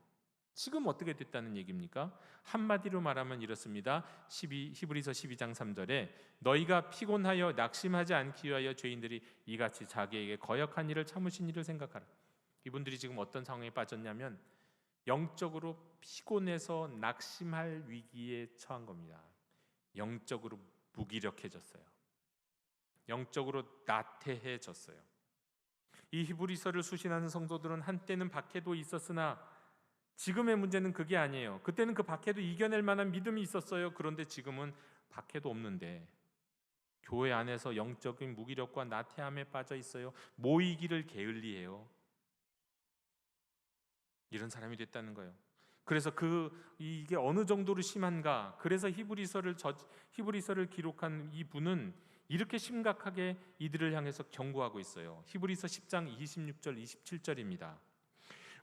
지금 어떻게 됐다는 얘기입니까? 한마디로 말하면 이렇습니다. 히브리서 12장 3절에 너희가 피곤하여 낙심하지 않기 위하여 죄인들이 이같이 자기에게 거역한 일을 참으신 일을 생각하라. 이분들이 지금 어떤 상황에 빠졌냐면 영적으로 피곤해서 낙심할 위기에 처한 겁니다. 영적으로 무기력해졌어요. 영적으로 나태해졌어요. 이 히브리서를 수신하는 성도들은 한때는 박해도 있었으나 지금의 문제는 그게 아니에요. 그때는 그 박해도 이겨낼 만한 믿음이 있었어요. 그런데 지금은 박해도 없는데 교회 안에서 영적인 무기력과 나태함에 빠져 있어요. 모이기를 게을리해요. 이런 사람이 됐다는 거예요. 그래서 이게 어느 정도로 심한가? 그래서 히브리서를 기록한 이 분은 이렇게 심각하게 이들을 향해서 경고하고 있어요. 히브리서 10장 26절 27절입니다.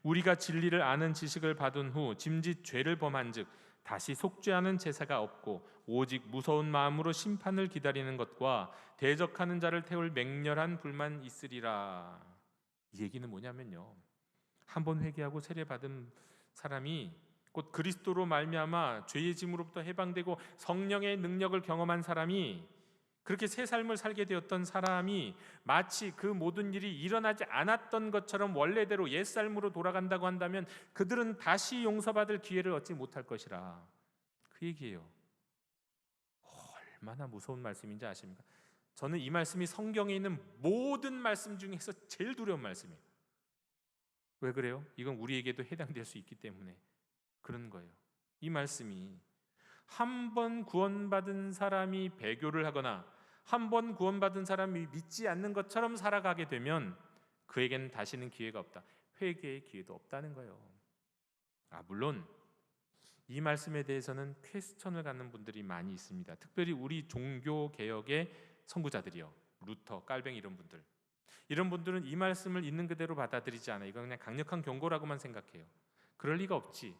우리가 진리를 아는 지식을 받은 후 짐짓 죄를 범한즉 다시 속죄하는 제사가 없고 오직 무서운 마음으로 심판을 기다리는 것과 대적하는 자를 태울 맹렬한 불만 있으리라. 이 얘기는 뭐냐면요, 한번 회개하고 세례받은 사람이 곧 그리스도로 말미암아 죄의 짐으로부터 해방되고 성령의 능력을 경험한 사람이, 그렇게 새 삶을 살게 되었던 사람이 마치 그 모든 일이 일어나지 않았던 것처럼 원래대로 옛 삶으로 돌아간다고 한다면 그들은 다시 용서받을 기회를 얻지 못할 것이라. 그 얘기예요. 얼마나 무서운 말씀인지 아십니까? 저는 이 말씀이 성경에 있는 모든 말씀 중에서 제일 두려운 말씀이에요. 왜 그래요? 이건 우리에게도 해당될 수 있기 때문에 그런 거예요. 이 말씀이 한 번 구원받은 사람이 배교를 하거나 한 번 구원받은 사람이 믿지 않는 것처럼 살아가게 되면 그에게는 다시는 기회가 없다. 회개의 기회도 없다는 거예요. 물론 이 말씀에 대해서는 퀘스천을 갖는 분들이 많이 있습니다. 특별히 우리 종교개혁의 선구자들이요, 루터, 깔뱅 이런 분들은 이 말씀을 있는 그대로 받아들이지 않아요. 이건 그냥 강력한 경고라고만 생각해요. 그럴 리가 없지,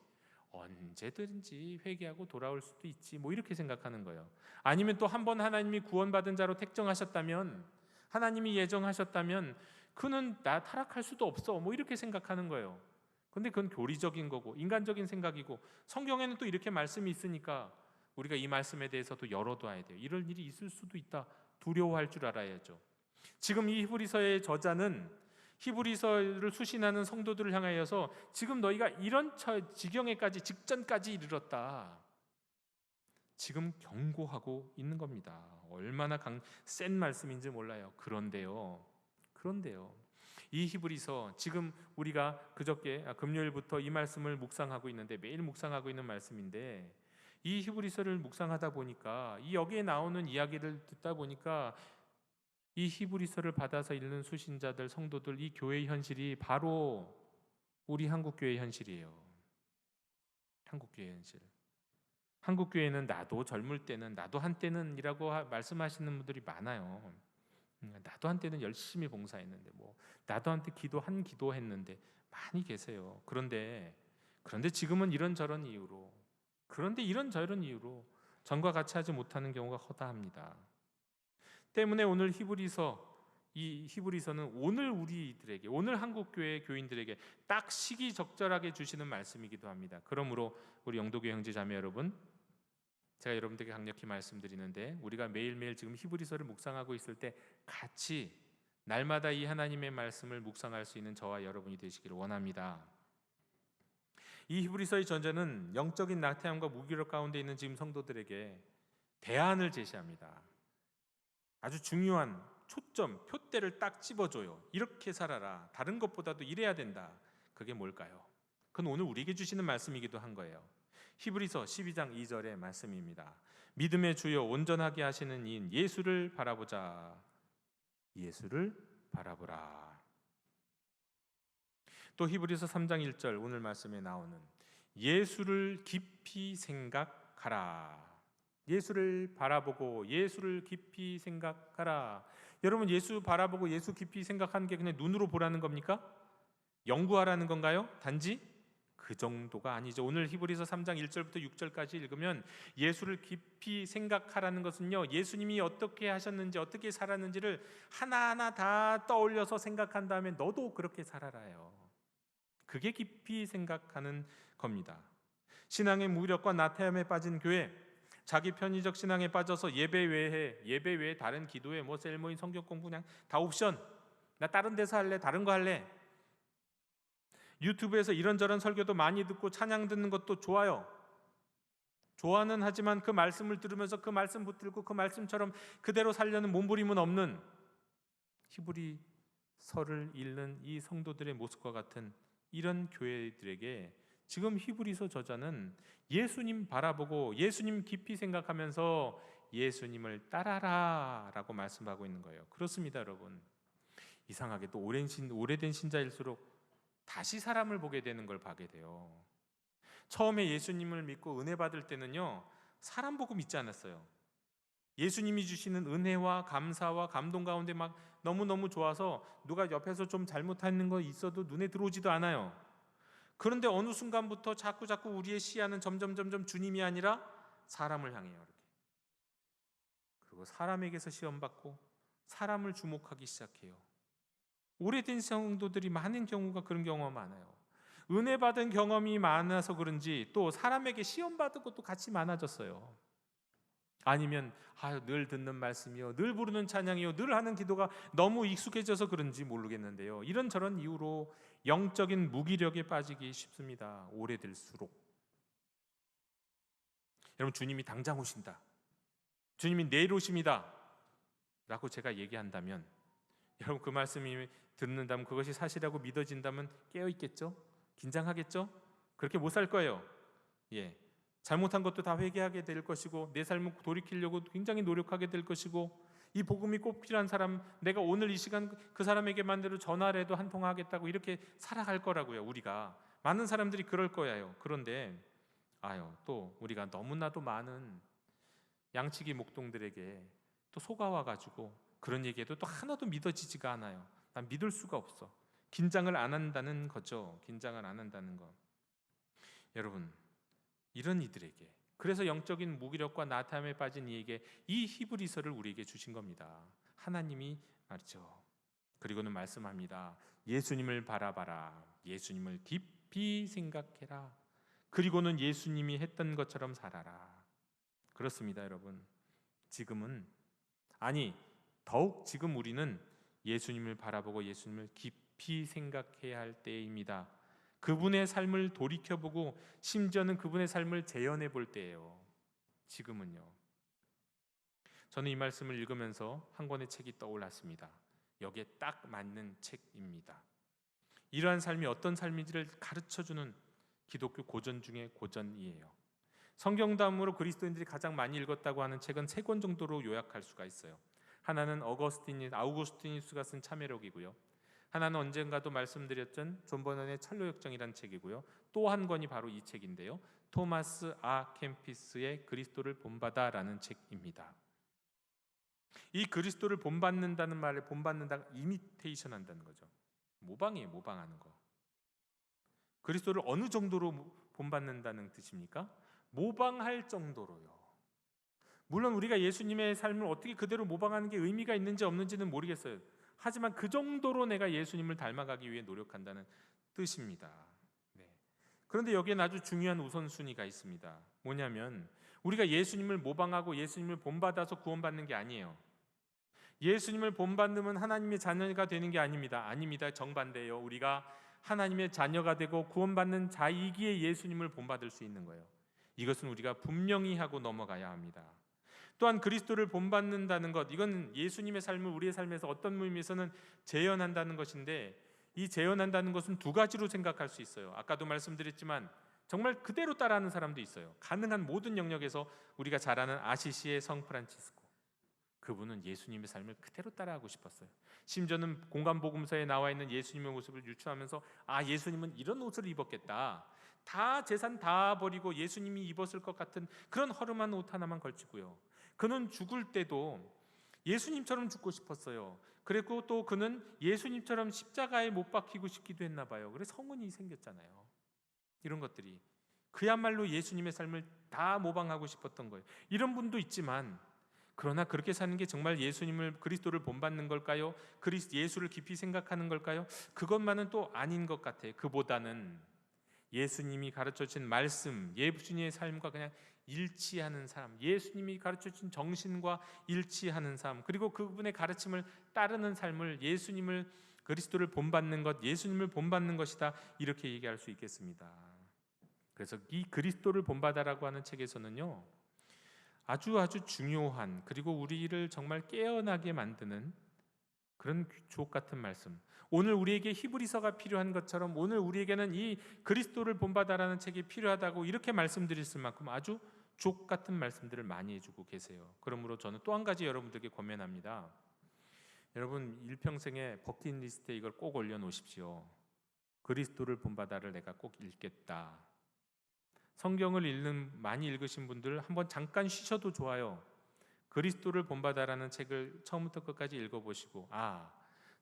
언제든지 회개하고 돌아올 수도 있지, 뭐 이렇게 생각하는 거예요. 아니면 또 한 번 하나님이 구원받은 자로 택정하셨다면, 하나님이 예정하셨다면 그는 나 타락할 수도 없어, 뭐 이렇게 생각하는 거예요. 근데 그건 교리적인 거고 인간적인 생각이고, 성경에는 또 이렇게 말씀이 있으니까 우리가 이 말씀에 대해서도 열어둬야 돼요. 이런 일이 있을 수도 있다, 두려워할 줄 알아야죠. 지금 이 히브리서의 저자는 히브리서를 수신하는 성도들을 향하여서 지금 너희가 이런 지경에까지, 직전까지 이르렀다, 지금 경고하고 있는 겁니다. 얼마나 센 말씀인지 몰라요. 그런데요, 이 히브리서, 지금 우리가 그저께 금요일부터 이 말씀을 묵상하고 있는데, 매일 묵상하고 있는 말씀인데, 이 히브리서를 묵상하다 보니까, 이 여기에 나오는 이야기를 듣다 보니까 이 히브리서를 받아서 읽는 수신자들, 성도들, 이 교회의 현실이 바로 우리 한국교회의 현실이에요. 한국교회의 현실. 한국교회는 나도 젊을 때는, 나도 한때는 이라고 말씀하시는 분들이 많아요. 나도 한때는 열심히 봉사했는데, 나도 한때 기도했는데 많이 계세요. 그런데 그런데 지금은 이런저런 이유로, 그런데 이런저런 이유로 전과 같이 하지 못하는 경우가 허다합니다. 때문에 오늘 이 히브리서는 오늘 우리들에게, 오늘 한국교회 교인들에게 딱 시기적절하게 주시는 말씀이기도 합니다. 그러므로 우리 영도교회 형제자매 여러분, 제가 여러분들에게 강력히 말씀드리는데, 우리가 매일매일 지금 히브리서를 묵상하고 있을 때 같이 날마다 이 하나님의 말씀을 묵상할 수 있는 저와 여러분이 되시기를 원합니다. 이 히브리서의 전제는 영적인 나태함과 무기력 가운데 있는 지금 성도들에게 대안을 제시합니다. 아주 중요한 초점, 표대를 딱 집어줘요. 이렇게 살아라. 다른 것보다도 이래야 된다. 그게 뭘까요? 그건 오늘 우리에게 주시는 말씀이기도 한 거예요. 히브리서 12장 2절의 말씀입니다. 믿음의 주여 온전하게 하시는 이인 예수를 바라보자. 예수를 바라보라. 또 히브리서 3장 1절 오늘 말씀에 나오는 예수를 깊이 생각하라. 예수를 바라보고 예수를 깊이 생각하라. 여러분, 예수 바라보고 예수 깊이 생각하는 게 그냥 눈으로 보라는 겁니까? 연구하라는 건가요? 단지? 그 정도가 아니죠. 오늘 히브리서 3장 1절부터 6절까지 읽으면 예수를 깊이 생각하라는 것은요, 예수님이 어떻게 하셨는지 어떻게 살았는지를 하나하나 다 떠올려서 생각한 다음에 너도 그렇게 살아라요. 그게 깊이 생각하는 겁니다. 신앙의 무력과 나태함에 빠진 교회, 자기 편의적 신앙에 빠져서 예배 외에 다른 기도회, 셀모인, 성경 공부, 그냥 다 옵션. 나 다른 데서 할래, 다른 거 할래. 유튜브에서 이런저런 설교도 많이 듣고 찬양 듣는 것도 좋아요. 좋아는 하지만 그 말씀을 들으면서 그 말씀 붙들고 그 말씀처럼 그대로 살려는 몸부림은 없는 히브리서를 읽는 이 성도들의 모습과 같은 이런 교회들에게 지금 히브리서 저자는 예수님 바라보고 예수님 깊이 생각하면서 예수님을 따라라 라고 말씀하고 있는 거예요. 그렇습니다, 여러분. 이상하게도 오래된 신자일수록 다시 사람을 보게 되는 걸 보게 돼요. 처음에 예수님을 믿고 은혜 받을 때는요, 사람 보고 믿지 않았어요. 예수님이 주시는 은혜와 감사와 감동 가운데 막 너무너무 좋아서 누가 옆에서 좀 잘못하는 거 있어도 눈에 들어오지도 않아요. 그런데 어느 순간부터 자꾸 우리의 시야는 점점 주님이 아니라 사람을 향해요. 이렇게. 그리고 사람에게서 시험받고 사람을 주목하기 시작해요. 오래된 성도들이 많은 경우가 그런 경우가 많아요. 은혜 받은 경험이 많아서 그런지 또 사람에게 시험받은 것도 같이 많아졌어요. 아니면 늘 듣는 말씀이요, 늘 부르는 찬양이요, 늘 하는 기도가 너무 익숙해져서 그런지 모르겠는데요, 이런저런 이유로 영적인 무기력에 빠지기 쉽습니다. 오래될수록. 여러분, 주님이 당장 오신다, 주님이 내일 오십니다 라고 제가 얘기한다면, 여러분 그 말씀이 듣는다면, 그것이 사실이라고 믿어진다면 깨어있겠죠? 긴장하겠죠? 그렇게 못 살 거예요. 잘못한 것도 다 회개하게 될 것이고, 내 삶을 돌이키려고 굉장히 노력하게 될 것이고, 이 복음이 꼭 필요한 사람, 내가 오늘 이 시간 그 사람에게만 대로 전화를 해도 한 통화 하겠다고 이렇게 살아갈 거라고요. 우리가 많은 사람들이 그럴 거예요. 그런데 또 우리가 너무나도 많은 양치기 목동들에게 또 속아와가지고 그런 얘기해도 또 하나도 믿어지지가 않아요. 난 믿을 수가 없어. 긴장을 안 한다는 거죠. 긴장을 안 한다는 거. 여러분, 이런 이들에게, 그래서 영적인 무기력과 나태함에 빠진 이에게 이 히브리서를 우리에게 주신 겁니다. 하나님이 말이죠. 그리고는 말씀합니다. 예수님을 바라봐라. 예수님을 깊이 생각해라. 그리고는 예수님이 했던 것처럼 살아라. 그렇습니다, 여러분. 더욱 지금 우리는 예수님을 바라보고 예수님을 깊이 생각해야 할 때입니다. 그분의 삶을 돌이켜보고 심지어는 그분의 삶을 재현해 볼 때예요. 지금은요. 저는 이 말씀을 읽으면서 한 권의 책이 떠올랐습니다. 여기에 딱 맞는 책입니다. 이러한 삶이 어떤 삶인지를 가르쳐주는 기독교 고전 중에 고전이에요. 성경담으로 그리스도인들이 가장 많이 읽었다고 하는 책은 3권 정도로 요약할 수가 있어요. 하나는 아우구스티누스가 쓴 참회록이고요. 하나는 언젠가도 말씀드렸던 존 버넌의 철로역정이라는 책이고요. 또 한 권이 바로 이 책인데요. 토마스 아 캠피스의 그리스도를 본받아라는 책입니다. 이 그리스도를 본받는다는 말에 본받는다가 이미테이션 한다는 거죠. 모방이에요, 모방하는 거. 그리스도를 어느 정도로 본받는다는 뜻입니까? 모방할 정도로요. 물론 우리가 예수님의 삶을 어떻게 그대로 모방하는 게 의미가 있는지 없는지는 모르겠어요. 하지만 그 정도로 내가 예수님을 닮아가기 위해 노력한다는 뜻입니다. 네. 그런데 여기엔 아주 중요한 우선순위가 있습니다. 뭐냐면 우리가 예수님을 모방하고 예수님을 본받아서 구원받는 게 아니에요. 예수님을 본받으면 하나님의 자녀가 되는 게 아닙니다. 아닙니다. 정반대예요. 우리가 하나님의 자녀가 되고 구원받는 자이기에 예수님을 본받을 수 있는 거예요. 이것은 우리가 분명히 하고 넘어가야 합니다. 또한 그리스도를 본받는다는 것, 이건 예수님의 삶을 우리의 삶에서 어떤 의미에서는 재현한다는 것인데, 이 재현한다는 것은 두 가지로 생각할 수 있어요. 아까도 말씀드렸지만 정말 그대로 따라하는 사람도 있어요. 가능한 모든 영역에서 우리가 잘 아는 아시시의 성 프란치스코, 그분은 예수님의 삶을 그대로 따라하고 싶었어요. 심지어는 공간복음서에 나와 있는 예수님의 모습을 유추하면서 예수님은 이런 옷을 입었겠다, 다 재산 다 버리고 예수님이 입었을 것 같은 그런 허름한 옷 하나만 걸치고요. 그는 죽을 때도 예수님처럼 죽고 싶었어요. 그리고 또 그는 예수님처럼 십자가에 못 박히고 싶기도 했나 봐요. 그래서 성은이 생겼잖아요. 이런 것들이 그야말로 예수님의 삶을 다 모방하고 싶었던 거예요. 이런 분도 있지만, 그러나 그렇게 사는 게 정말 예수님을, 그리스도를 본받는 걸까요? 예수를 깊이 생각하는 걸까요? 그것만은 또 아닌 것 같아요. 그보다는 예수님이 가르쳐주신 말씀, 예수님의 삶과 그냥 일치하는 삶, 예수님이 가르쳐주신 정신과 일치하는 삶, 그리고 그분의 가르침을 따르는 삶을, 예수님을, 그리스도를 본받는 것, 예수님을 본받는 것이다, 이렇게 얘기할 수 있겠습니다. 그래서 이 그리스도를 본받아라고 하는 책에서는요, 아주 중요한, 그리고 우리를 정말 깨어나게 만드는 그런 주옥 같은 말씀, 오늘 우리에게 히브리서가 필요한 것처럼 오늘 우리에게는 이 그리스도를 본받아라는 책이 필요하다고 이렇게 말씀드릴 만큼 아주 주옥 같은 말씀들을 많이 해주고 계세요. 그러므로 저는 또 한 가지 여러분들에게 권면합니다. 여러분, 일평생에 버킷리스트에 이걸 꼭 올려놓으십시오. 그리스도를 본받아를 내가 꼭 읽겠다. 성경을 많이 읽으신 분들 한번 잠깐 쉬셔도 좋아요. 그리스도를 본받아라는 책을 처음부터 끝까지 읽어보시고,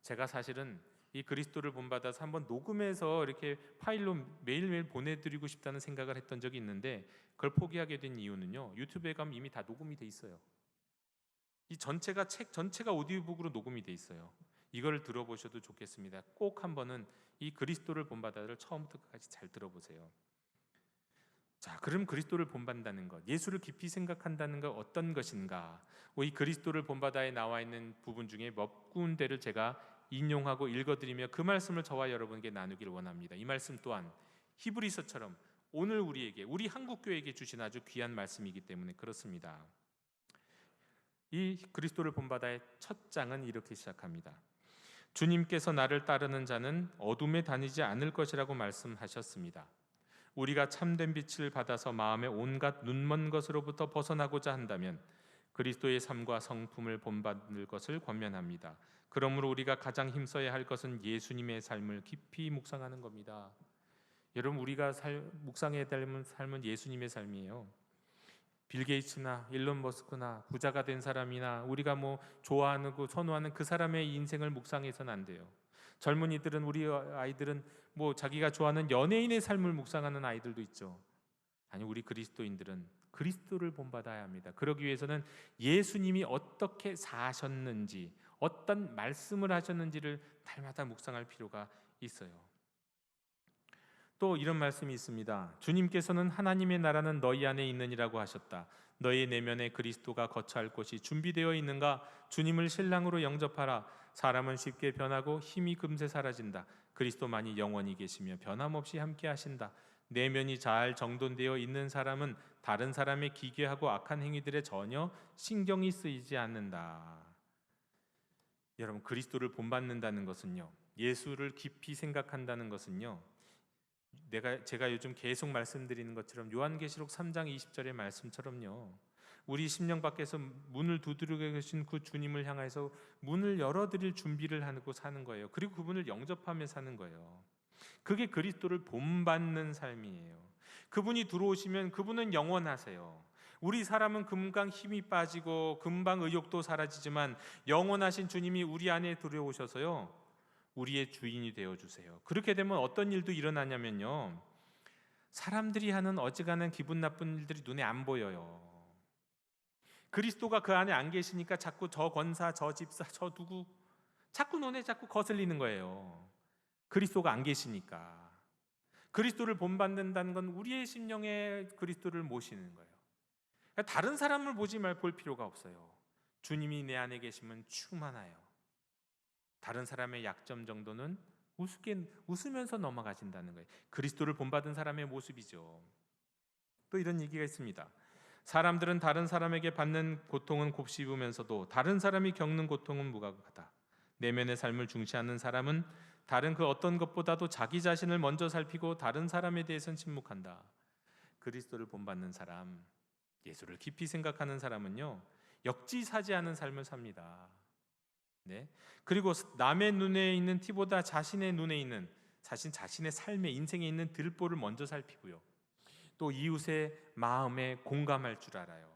제가 사실은 이 그리스도를 본받아서 한번 녹음해서 이렇게 파일로 매일매일 보내드리고 싶다는 생각을 했던 적이 있는데, 그걸 포기하게 된 이유는요, 유튜브에 가면 이미 다 녹음이 돼 있어요. 이 전체가, 책 전체가 오디오북으로 녹음이 돼 있어요. 이걸 들어보셔도 좋겠습니다. 꼭 한번은 이 그리스도를 본받아를 처음부터 끝까지 잘 들어보세요. 자, 그럼 그리스도를 본받는다는 것, 예수를 깊이 생각한다는 것 어떤 것인가? 이 그리스도를 본받아에 나와 있는 부분 중에 몇 군데를 제가 인용하고 읽어드리며 그 말씀을 저와 여러분에게 나누기를 원합니다. 이 말씀 또한 히브리서처럼 오늘 우리에게, 우리 한국교회에게 주신 아주 귀한 말씀이기 때문에 그렇습니다. 이 그리스도를 본받아의 첫 장은 이렇게 시작합니다. 주님께서 나를 따르는 자는 어둠에 다니지 않을 것이라고 말씀하셨습니다. 우리가 참된 빛을 받아서 마음의 온갖 눈먼 것으로부터 벗어나고자 한다면 그리스도의 삶과 성품을 본받을 것을 권면합니다. 그러므로 우리가 가장 힘써야 할 것은 예수님의 삶을 깊이 묵상하는 겁니다. 여러분, 우리가 묵상해야 될 삶은 예수님의 삶이에요. 빌 게이츠나 일론 머스크나 부자가 된 사람이나 우리가 좋아하는, 선호하는 그 사람의 인생을 묵상해서는 안 돼요. 젊은이들은, 우리 아이들은 자기가 좋아하는 연예인의 삶을 묵상하는 아이들도 있죠. 아니, 우리 그리스도인들은 그리스도를 본받아야 합니다. 그러기 위해서는 예수님이 어떻게 사셨는지, 어떤 말씀을 하셨는지를 날마다 묵상할 필요가 있어요. 또 이런 말씀이 있습니다. 주님께서는 하나님의 나라는 너희 안에 있느니라고 하셨다. 너희 내면에 그리스도가 거처할 곳이 준비되어 있는가? 주님을 신랑으로 영접하라. 사람은 쉽게 변하고 힘이 금세 사라진다. 그리스도만이 영원히 계시며 변함없이 함께 하신다. 내면이 잘 정돈되어 있는 사람은 다른 사람의 기괴하고 악한 행위들에 전혀 신경이 쓰이지 않는다. 여러분, 그리스도를 본받는다는 것은요, 예수를 깊이 생각한다는 것은요, 제가 요즘 계속 말씀드리는 것처럼 요한계시록 3장 20절의 말씀처럼요, 우리 심령 밖에서 문을 두드리고 계신 그 주님을 향해서 문을 열어드릴 준비를 하고 사는 거예요. 그리고 그분을 영접하며 사는 거예요. 그게 그리스도를 본받는 삶이에요. 그분이 들어오시면 그분은 영원하세요. 우리 사람은 금방 힘이 빠지고 금방 의욕도 사라지지만 영원하신 주님이 우리 안에 들어오셔서요, 우리의 주인이 되어 주세요. 그렇게 되면 어떤 일도 일어나냐면요, 사람들이 하는 어지간한 기분 나쁜 일들이 눈에 안 보여요. 그리스도가 그 안에 안 계시니까 자꾸 저 권사, 저 집사, 저 누구 자꾸 눈에 자꾸 거슬리는 거예요. 그리스도가 안 계시니까. 그리스도를 본받는다는 건 우리의 심령에 그리스도를 모시는 거예요. 그러니까 다른 사람을 볼 필요가 없어요. 주님이 내 안에 계시면 충만해요. 다른 사람의 약점 정도는 웃으면서 넘어가신다는 거예요. 그리스도를 본받은 사람의 모습이죠. 또 이런 얘기가 있습니다. 사람들은 다른 사람에게 받는 고통은 곱씹으면서도 다른 사람이 겪는 고통은 무감하다. 내면의 삶을 중시하는 사람은 다른 그 어떤 것보다도 자기 자신을 먼저 살피고 다른 사람에 대해서는 침묵한다. 그리스도를 본받는 사람, 예수를 깊이 생각하는 사람은요, 역지사지하는 삶을 삽니다. 네. 그리고 남의 눈에 있는 티보다 자신의 눈에 있는 자신의 삶의 인생에 있는 들보를 먼저 살피고요. 또 이웃의 마음에 공감할 줄 알아요.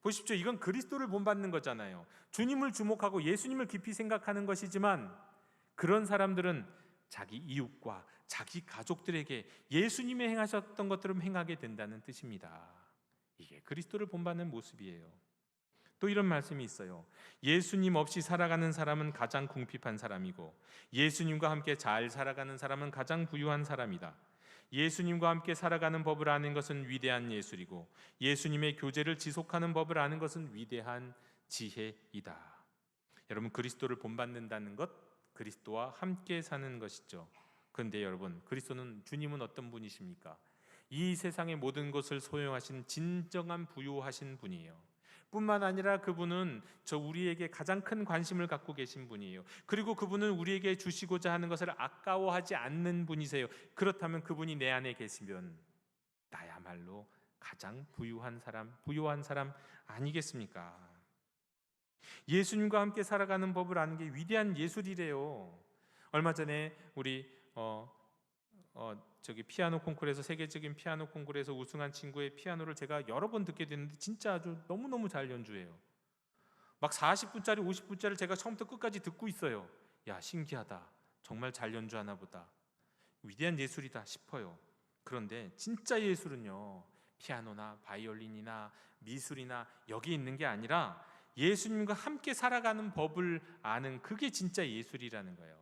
보십시오. 이건 그리스도를 본받는 거잖아요. 주님을 주목하고 예수님을 깊이 생각하는 것이지만 그런 사람들은 자기 이웃과 자기 가족들에게 예수님이 행하셨던 것들을 행하게 된다는 뜻입니다. 이게 그리스도를 본받는 모습이에요. 또 이런 말씀이 있어요. 예수님 없이 살아가는 사람은 가장 궁핍한 사람이고 예수님과 함께 잘 살아가는 사람은 가장 부유한 사람이다. 예수님과 함께 살아가는 법을 아는 것은 위대한 예술이고 예수님의 교제를 지속하는 법을 아는 것은 위대한 지혜이다. 여러분, 그리스도를 본받는다는 것, 그리스도와 함께 사는 것이죠. 그런데 여러분, 주님은 어떤 분이십니까? 이 세상의 모든 것을 소유하신 진정한 부유하신 분이에요. 뿐만 아니라 그분은 우리에게 가장 큰 관심을 갖고 계신 분이에요. 그리고 그분은 우리에게 주시고자 하는 것을 아까워하지 않는 분이세요. 그렇다면 그분이 내 안에 계시면 나야말로 가장 부유한 사람 아니겠습니까? 예수님과 함께 살아가는 법을 아는 게 위대한 예술이래요. 얼마 전에 우리 피아노 콩쿠르에서, 세계적인 피아노 콩쿠르에서 우승한 친구의 피아노를 제가 여러 번 듣게 됐는데 진짜 아주 너무너무 잘 연주해요. 막 40분짜리 50분짜리 제가 처음부터 끝까지 듣고 있어요. 야, 신기하다. 정말 잘 연주하나 보다. 위대한 예술이다 싶어요. 그런데 진짜 예술은요, 피아노나 바이올린이나 미술이나 여기 있는 게 아니라 예수님과 함께 살아가는 법을 아는, 그게 진짜 예술이라는 거예요.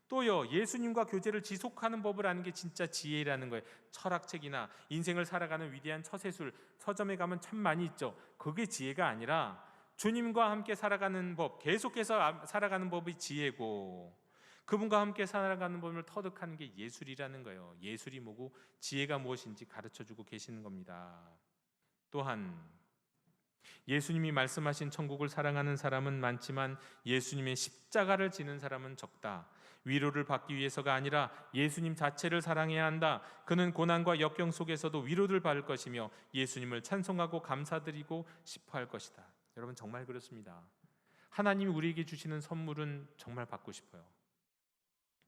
또요, 예수님과 교제를 지속하는 법을 아는 게 진짜 지혜라는 거예요. 철학책이나 인생을 살아가는 위대한 처세술, 서점에 가면 참 많이 있죠. 그게 지혜가 아니라 주님과 함께 살아가는 법, 계속해서 살아가는 법이 지혜고, 그분과 함께 살아가는 법을 터득하는 게 예술이라는 거예요. 예술이 뭐고 지혜가 무엇인지 가르쳐주고 계시는 겁니다. 또한 예수님이 말씀하신 천국을 사랑하는 사람은 많지만 예수님의 십자가를 지는 사람은 적다. 위로를 받기 위해서가 아니라 예수님 자체를 사랑해야 한다. 그는 고난과 역경 속에서도 위로를 받을 것이며 예수님을 찬송하고 감사드리고 싶어 할 것이다. 여러분, 정말 그렇습니다. 하나님이 우리에게 주시는 선물은 정말 받고 싶어요.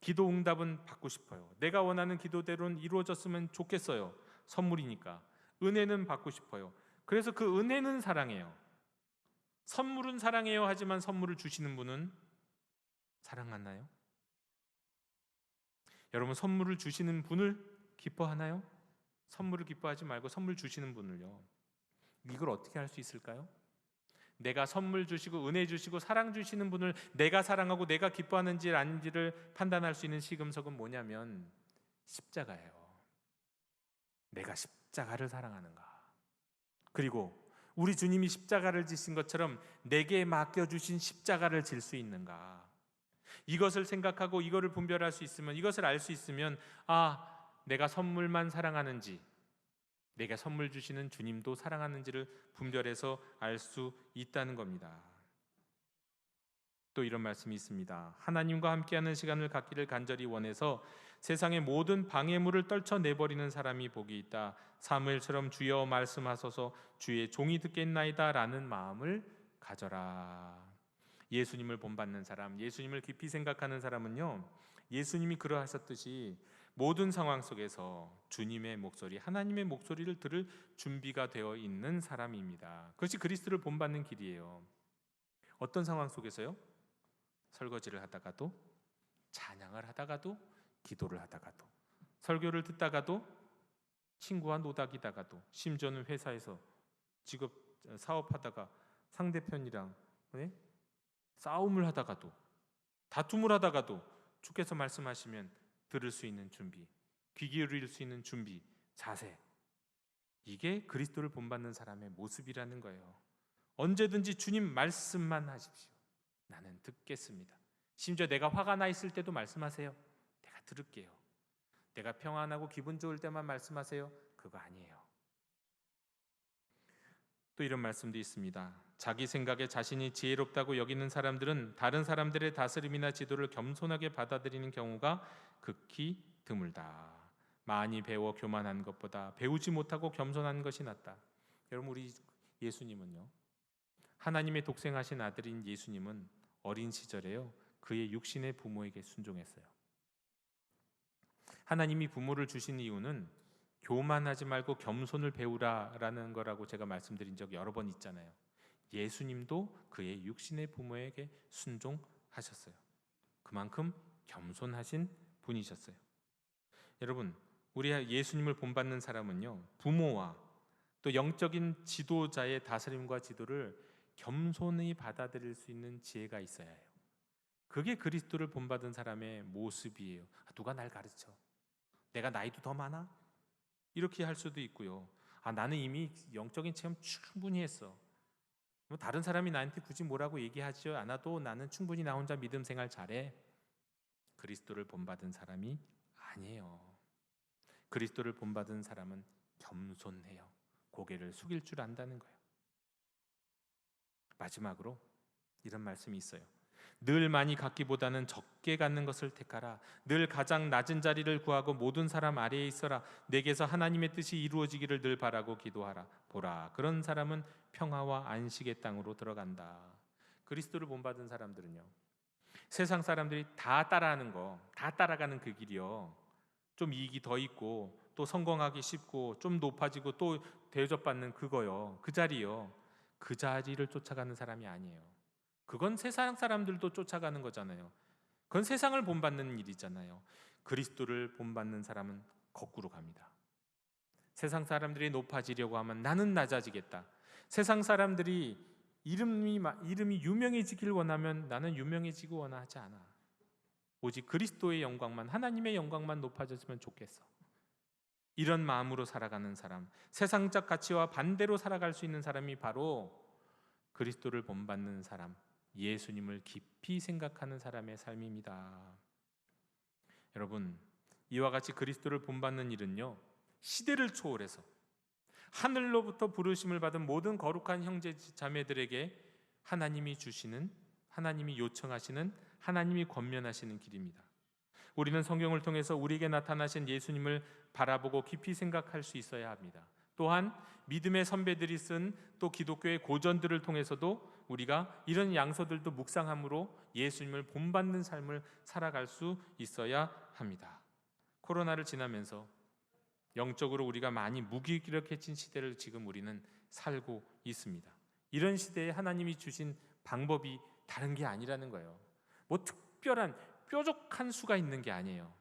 기도 응답은 받고 싶어요. 내가 원하는 기도대로는 이루어졌으면 좋겠어요. 선물이니까. 은혜는 받고 싶어요. 그래서 그 은혜는 사랑해요. 선물은 사랑해요. 하지만 선물을 주시는 분은 사랑하나요? 여러분, 선물을 주시는 분을 기뻐하나요? 선물을 기뻐하지 말고 선물 주시는 분을요. 이걸 어떻게 할 수 있을까요? 내가 선물 주시고 은혜 주시고 사랑 주시는 분을 내가 사랑하고 내가 기뻐하는지 아닌지를 판단할 수 있는 시금석은 뭐냐면 십자가예요. 내가 십자가를 사랑하는가? 그리고 우리 주님이 십자가를 지신 것처럼 내게 맡겨주신 십자가를 질 수 있는가? 이것을 생각하고 이거를 분별할 수 있으면, 이것을 알 수 있으면, 내가 선물만 사랑하는지, 내가 선물 주시는 주님도 사랑하는지를 분별해서 알 수 있다는 겁니다. 또 이런 말씀이 있습니다. 하나님과 함께하는 시간을 갖기를 간절히 원해서 세상의 모든 방해물을 떨쳐내버리는 사람이 복이 있다. 사무엘처럼 주여 말씀하소서, 주의 종이 듣겠나이다 라는 마음을 가져라. 예수님을 본받는 사람, 예수님을 깊이 생각하는 사람은요, 예수님이 그러하셨듯이 모든 상황 속에서 주님의 목소리, 하나님의 목소리를 들을 준비가 되어 있는 사람입니다. 그것이 그리스도를 본받는 길이에요. 어떤 상황 속에서요? 설거지를 하다가도, 찬양을 하다가도, 기도를 하다가도, 설교를 듣다가도, 친구와 노닥이다가도, 심지어는 회사에서 직업 사업하다가 상대편이랑 싸움을 하다가도, 다툼을 하다가도 주께서 말씀하시면 들을 수 있는 준비, 귀 기울일 수 있는 준비, 자세, 이게 그리스도를 본받는 사람의 모습이라는 거예요. 언제든지 주님 말씀만 하십시오. 나는 듣겠습니다. 심지어 내가 화가 나 있을 때도 말씀하세요. 내가 들을게요. 내가 평안하고 기분 좋을 때만 말씀하세요. 그거 아니에요. 또 이런 말씀도 있습니다. 자기 생각에 자신이 지혜롭다고 여기는 사람들은 다른 사람들의 다스림이나 지도를 겸손하게 받아들이는 경우가 극히 드물다. 많이 배워 교만한 것보다 배우지 못하고 겸손한 것이 낫다. 여러분, 우리 예수님은요, 하나님의 독생하신 아들인 예수님은 어린 시절에요, 그의 육신의 부모에게 순종했어요. 하나님이 부모를 주신 이유는 교만하지 말고 겸손을 배우라라는 거라고 제가 말씀드린 적이 여러 번 있잖아요. 예수님도 그의 육신의 부모에게 순종하셨어요. 그만큼 겸손하신 분이셨어요. 여러분, 우리 예수님을 본받는 사람은요, 부모와 또 영적인 지도자의 다스림과 지도를 겸손히 받아들일 수 있는 지혜가 있어야 해요. 그게 그리스도를 본받은 사람의 모습이에요. 누가 날 가르쳐? 내가 나이도 더 많아? 이렇게 할 수도 있고요. 나는 이미 영적인 체험 충분히 했어. 다른 사람이 나한테 굳이 뭐라고 얘기하지 않아도 나는 충분히 나 혼자 믿음 생활 잘해. 그리스도를 본받은 사람이 아니에요. 그리스도를 본받은 사람은 겸손해요. 고개를 숙일 줄 안다는 거예요. 마지막으로 이런 말씀이 있어요. 늘 많이 갖기보다는 적게 갖는 것을 택하라. 늘 가장 낮은 자리를 구하고 모든 사람 아래에 있어라. 내게서 하나님의 뜻이 이루어지기를 늘 바라고 기도하라. 보라, 그런 사람은 평화와 안식의 땅으로 들어간다. 그리스도를 본받은 사람들은요, 세상 사람들이 다 따라하는 거, 다 따라가는 그 길이요, 좀 이익이 더 있고 또 성공하기 쉽고 좀 높아지고 또 대접받는 그거요, 그 자리요, 그 자리를 쫓아가는 사람이 아니에요. 그건 세상 사람들도 쫓아가는 거잖아요. 그건 세상을 본받는 일이잖아요. 그리스도를 본받는 사람은 거꾸로 갑니다. 세상 사람들이 높아지려고 하면 나는 낮아지겠다. 세상 사람들이 이름이 유명해지길 원하면 나는 유명해지고 원하지 않아. 오직 그리스도의 영광만, 하나님의 영광만 높아졌으면 좋겠어. 이런 마음으로 살아가는 사람, 세상적 가치와 반대로 살아갈 수 있는 사람이 바로 그리스도를 본받는 사람, 예수님을 깊이 생각하는 사람의 삶입니다. 여러분, 이와 같이 그리스도를 본받는 일은요, 시대를 초월해서 하늘로부터 부르심을 받은 모든 거룩한 형제 자매들에게 하나님이 주시는, 하나님이 요청하시는, 하나님이 권면하시는 길입니다. 우리는 성경을 통해서 우리에게 나타나신 예수님을 바라보고 깊이 생각할 수 있어야 합니다. 또한 믿음의 선배들이 쓴 또 기독교의 고전들을 통해서도 우리가 이런 양서들도 묵상함으로 예수님을 본받는 삶을 살아갈 수 있어야 합니다. 코로나를 지나면서 영적으로 우리가 많이 무기력해진 시대를 지금 우리는 살고 있습니다. 이런 시대에 하나님이 주신 방법이 다른 게 아니라는 거예요. 뭐 특별한 뾰족한 수가 있는 게 아니에요.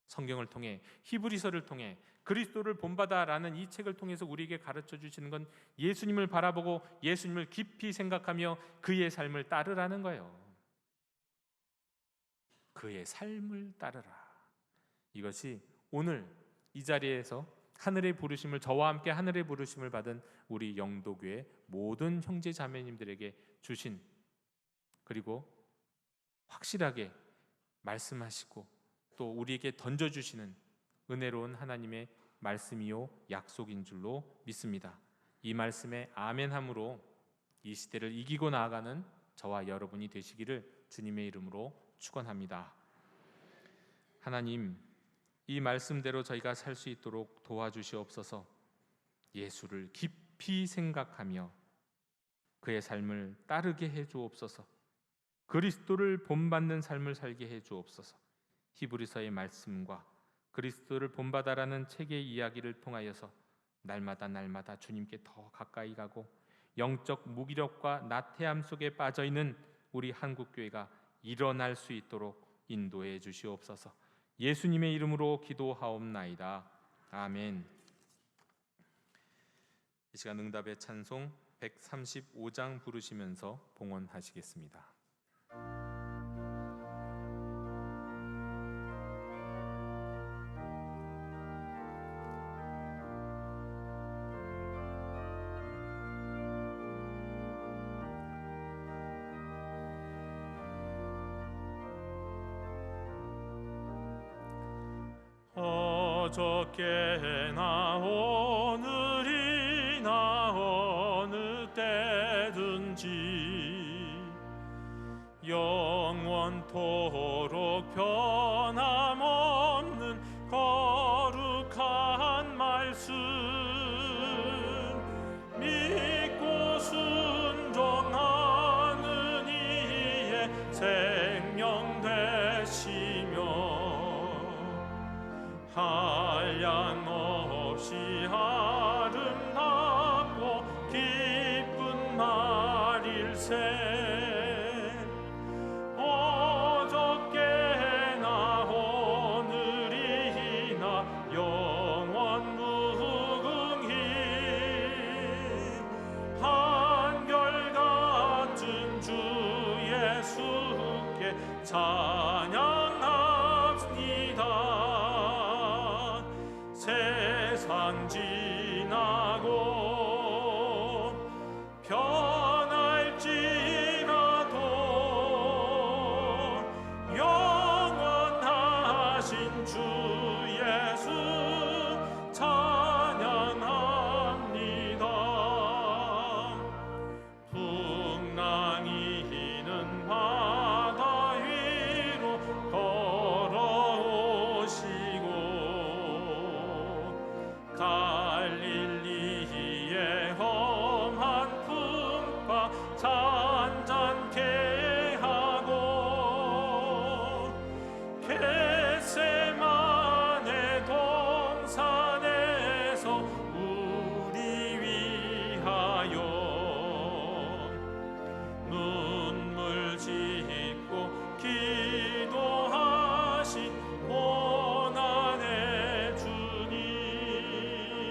성경을 통해, 히브리서를 통해, 그리스도를 본받아라는 이 책을 통해서 우리에게 가르쳐 주시는 건 예수님을 바라보고 예수님을 깊이 생각하며 그의 삶을 따르라는 거예요. 그의 삶을 따르라. 이것이 오늘 이 자리에서 하늘의 부르심을, 저와 함께 하늘의 부르심을 받은 우리 영도교회 모든 형제 자매님들에게 주신, 그리고 확실하게 말씀하시고 또 우리에게 던져주시는 은혜로운 하나님의 말씀이요 약속인 줄로 믿습니다. 이 말씀에 아멘함으로 이 시대를 이기고 나아가는 저와 여러분이 되시기를 주님의 이름으로 축원합니다. 하나님, 이 말씀대로 저희가 살 수 있도록 도와주시옵소서. 예수를 깊이 생각하며 그의 삶을 따르게 해주옵소서. 그리스도를 본받는 삶을 살게 해주옵소서. 히브리서의 말씀과 그리스도를 본받아라는 책의 이야기를 통하여서 날마다 주님께 더 가까이 가고 영적 무기력과 나태함 속에 빠져있는 우리 한국교회가 일어날 수 있도록 인도해 주시옵소서. 예수님의 이름으로 기도하옵나이다. 아멘. 이 시간 응답의 찬송 135장 부르시면서 봉헌하시겠습니다. 어저께나 오늘이나 어느 때든지 영원토록 변함없는 거룩한 말씀 믿고 순종하는 이의 생명 되시며 한량없이 아름답고 기쁜 날일세 어저께나 오늘이나 영원 무궁히 한결같은 주 예수께 찬양합니다. 세상 지나고 변할지라도 영원하신 주 예수 찬양합니다. 풍랑이는 바다 위로 걸어오시고 갈릴리의 험한 풍파 잔잔케 하고 겟세마네 동산에서 우리 위하여 눈물 짓고 기도하신 고난의 주님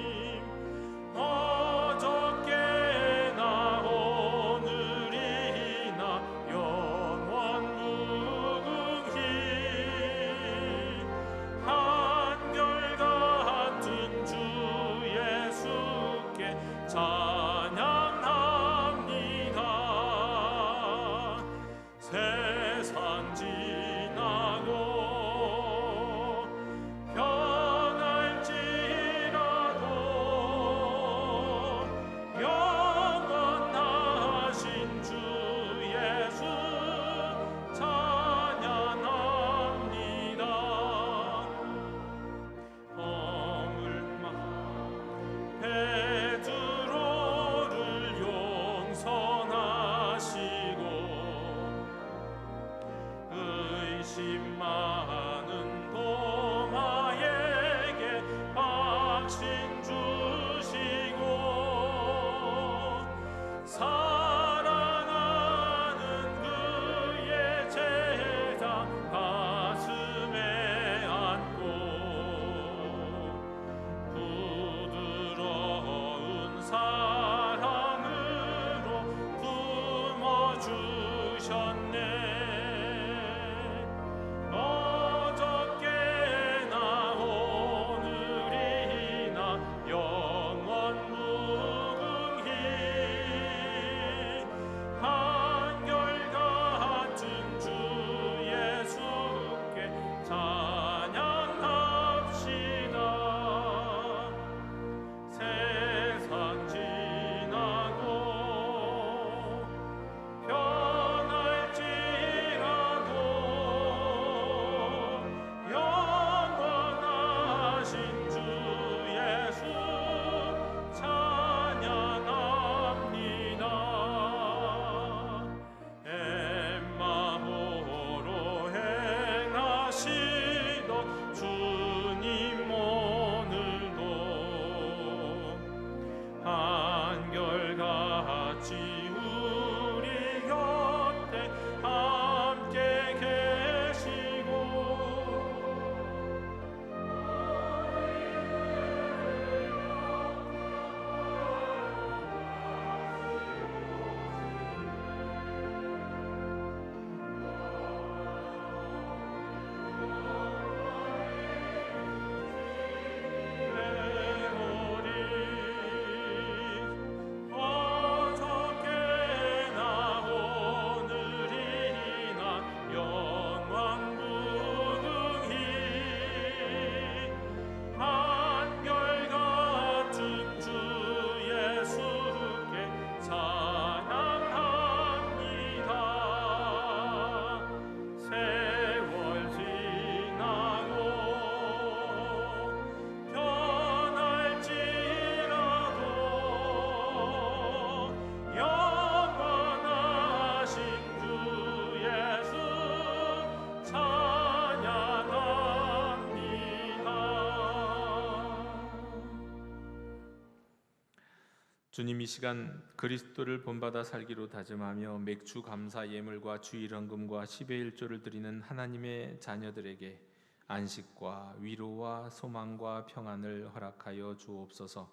주님, 이 시간 그리스도를 본받아 살기로 다짐하며 맥주 감사 예물과 주일 헌금과 10의 1조를 드리는 하나님의 자녀들에게 안식과 위로와 소망과 평안을 허락하여 주옵소서.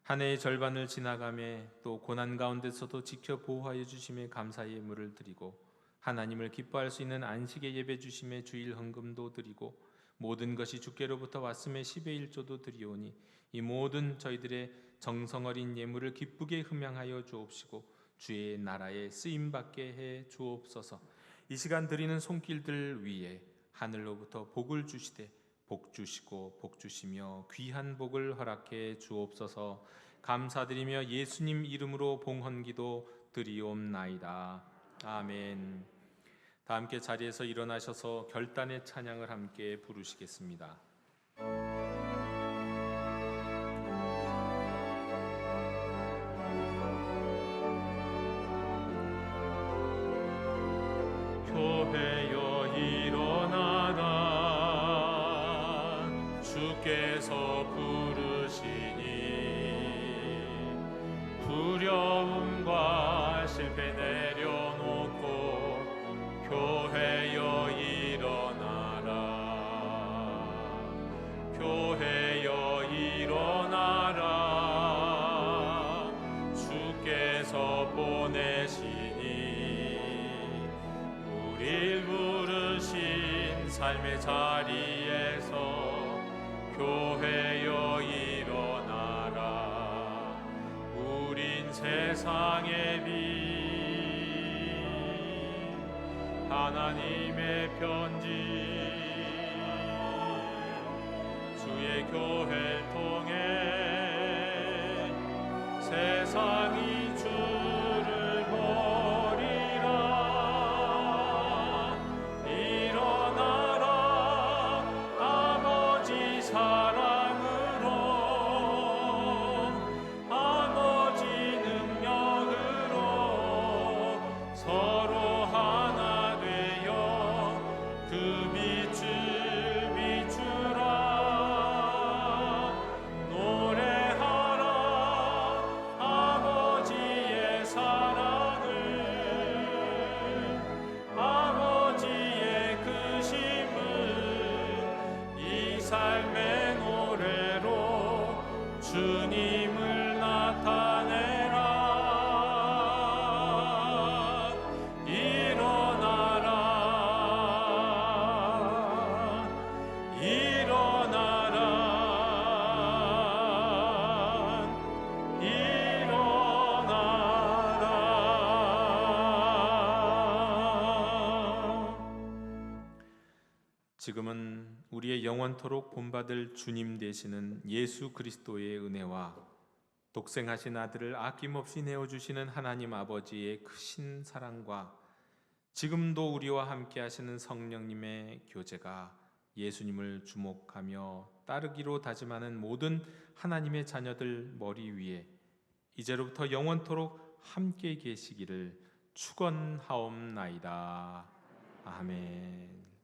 한 해의 절반을 지나가매 또 고난 가운데서도 지켜 보호하여 주심에 감사 예물을 드리고 하나님을 기뻐할 수 있는 안식의 예배 주심에 주일 헌금도 드리고 모든 것이 주께로부터 왔음에 10의 1조도 드리오니 이 모든 저희들의 정성 어린 예물을 기쁘게 흠양하여 주옵시고 주의 나라에 쓰임받게 해 주옵소서. 이 시간 드리는 손길들 위에 하늘로부터 복을 주시되 복 주시고 복 주시며 귀한 복을 허락해 주옵소서. 감사드리며 예수님 이름으로 봉헌기도 드리옵나이다. 아멘. 다 함께 자리에서 일어나셔서 결단의 찬양을 함께 부르시겠습니다. 교회여 일어나라 주께서 부르시니 두려움과 실패 내려놓고 교회여 일어나라 교회여 일어나라 주께서 보내시니 우릴 부르신 삶의 자리에서 교회여 일어나라 우린 세상의 빛 하나님의 편지 주의 교회를 통해 세상이 주를 버리라 일어나라 아버지 사랑으로 아버지 능력으로 서로 하나 되어 그 빛을 비추라 노래하라 아버지의 사랑을 아버지의 크심을 이 삶의 노래로 주님을 나타내라 일어나라 일어나라 일어나라 지금은 우리의 영원토록 본받을 주님 되시는 예수 그리스도의 은혜와 독생하신 아들을 아낌없이 내어주시는 하나님 아버지의 크신 사랑과 지금도 우리와 함께 하시는 성령님의 교제가 예수님을 주목하며 따르기로 다짐하는 모든 하나님의 자녀들 머리 위에 이제로부터 영원토록 함께 계시기를 축원하옵나이다. 아멘.